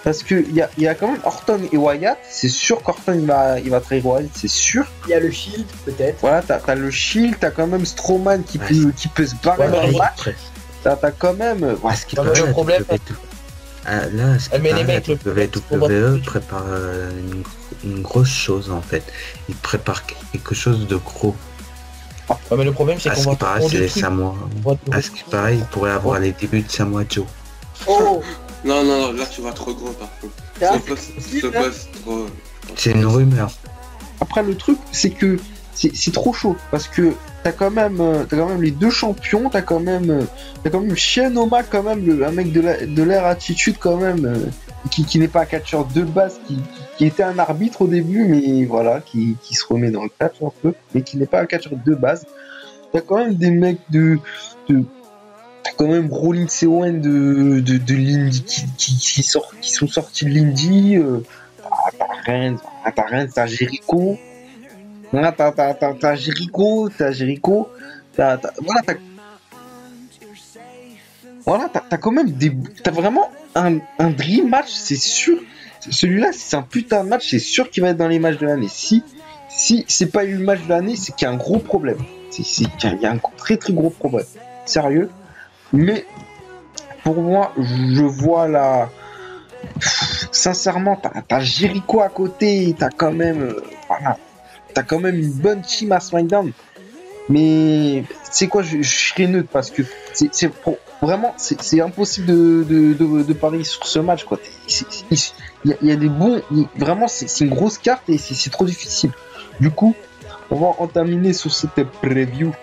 Parce que il y a quand même Orton et Wyatt, c'est sûr qu'Orton il va trahir Wyatt, c'est sûr. Il y a le Shield peut-être. Voilà, t'as le Shield, t'as quand même Strowman qui peut se barrer dans le match. T'as quand même. Le problème. là, à ce qui Mais les paraît, mecs, le WWE prépare une grosse chose en fait. Il prépare quelque chose de gros. Ouais, mais le problème, c'est À qu'on ce va qui paraît, c'est les Samoa. À ce qui paraît, il pourrait avoir les débuts de Samoa Joe. Oh, Non, là tu vas trop gros par contre. Ah, Ce poste trop. C'est une rumeur. Après, le truc, c'est que c'est trop chaud parce que t'as quand même les deux champions, t'as quand même Shane O'Mac, quand même un mec de l'air attitude quand même, qui n'est pas un catcheur de base, qui était un arbitre au début, mais voilà, qui se remet dans le catch un peu, mais qui n'est pas un catcheur de base. T'as quand même des mecs t'as quand même Rollins et Owen de l'Indy qui sont sortis de l'Indy. T'as Reigns, t'as Jericho. Voilà, t'as Jericho. Voilà, t'as quand même t'as vraiment un dream match, c'est sûr. Celui-là, c'est un putain de match, c'est sûr qu'il va être dans les matchs de l'année. Si c'est pas eu le match de l'année, c'est qu'il y a un gros problème. Il y a un très très gros problème. Sérieux. Mais pour moi, je vois là. Sincèrement, t'as Jericho à côté, t'as quand même une bonne team à SmackDown. Mais c'est quoi, je serais neutre parce que vraiment c'est impossible de parier sur ce match quoi. Il y a des bons, vraiment c'est une grosse carte et c'est trop difficile. Du coup, on va en terminer sur cette preview.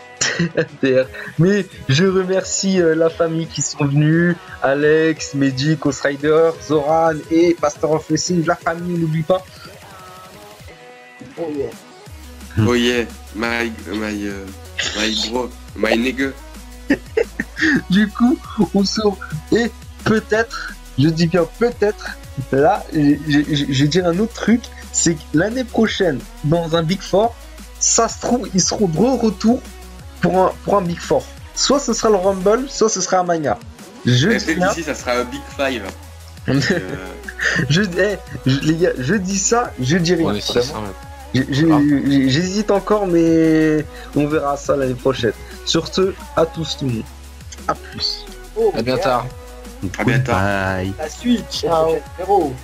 Mais je remercie la famille qui sont venus, Alex, Magic, Ghost Rider, Zoran et Pastor of Wrestling. La famille, n'oublie pas. oh yeah. Oh yeah, my bro, my nigga. Du coup, on sort. Et peut-être, je dis bien peut-être, là, je dis un autre truc, c'est que l'année prochaine, dans un Big Four, ça se trouve, ils seront de retour pour un Big Four. Soit ce sera le Rumble, soit ce sera un Mania. Je dis rien. Peut-être ici, ça sera un Big Five. Les gars, je dis ça, je dis rien. On est 600, là. J'hésite encore, mais on verra ça l'année prochaine. Sur ce, à tous tout le monde. À plus. Oh, À bien yeah. tard. À bientôt. Bye. La suite, ciao, héros.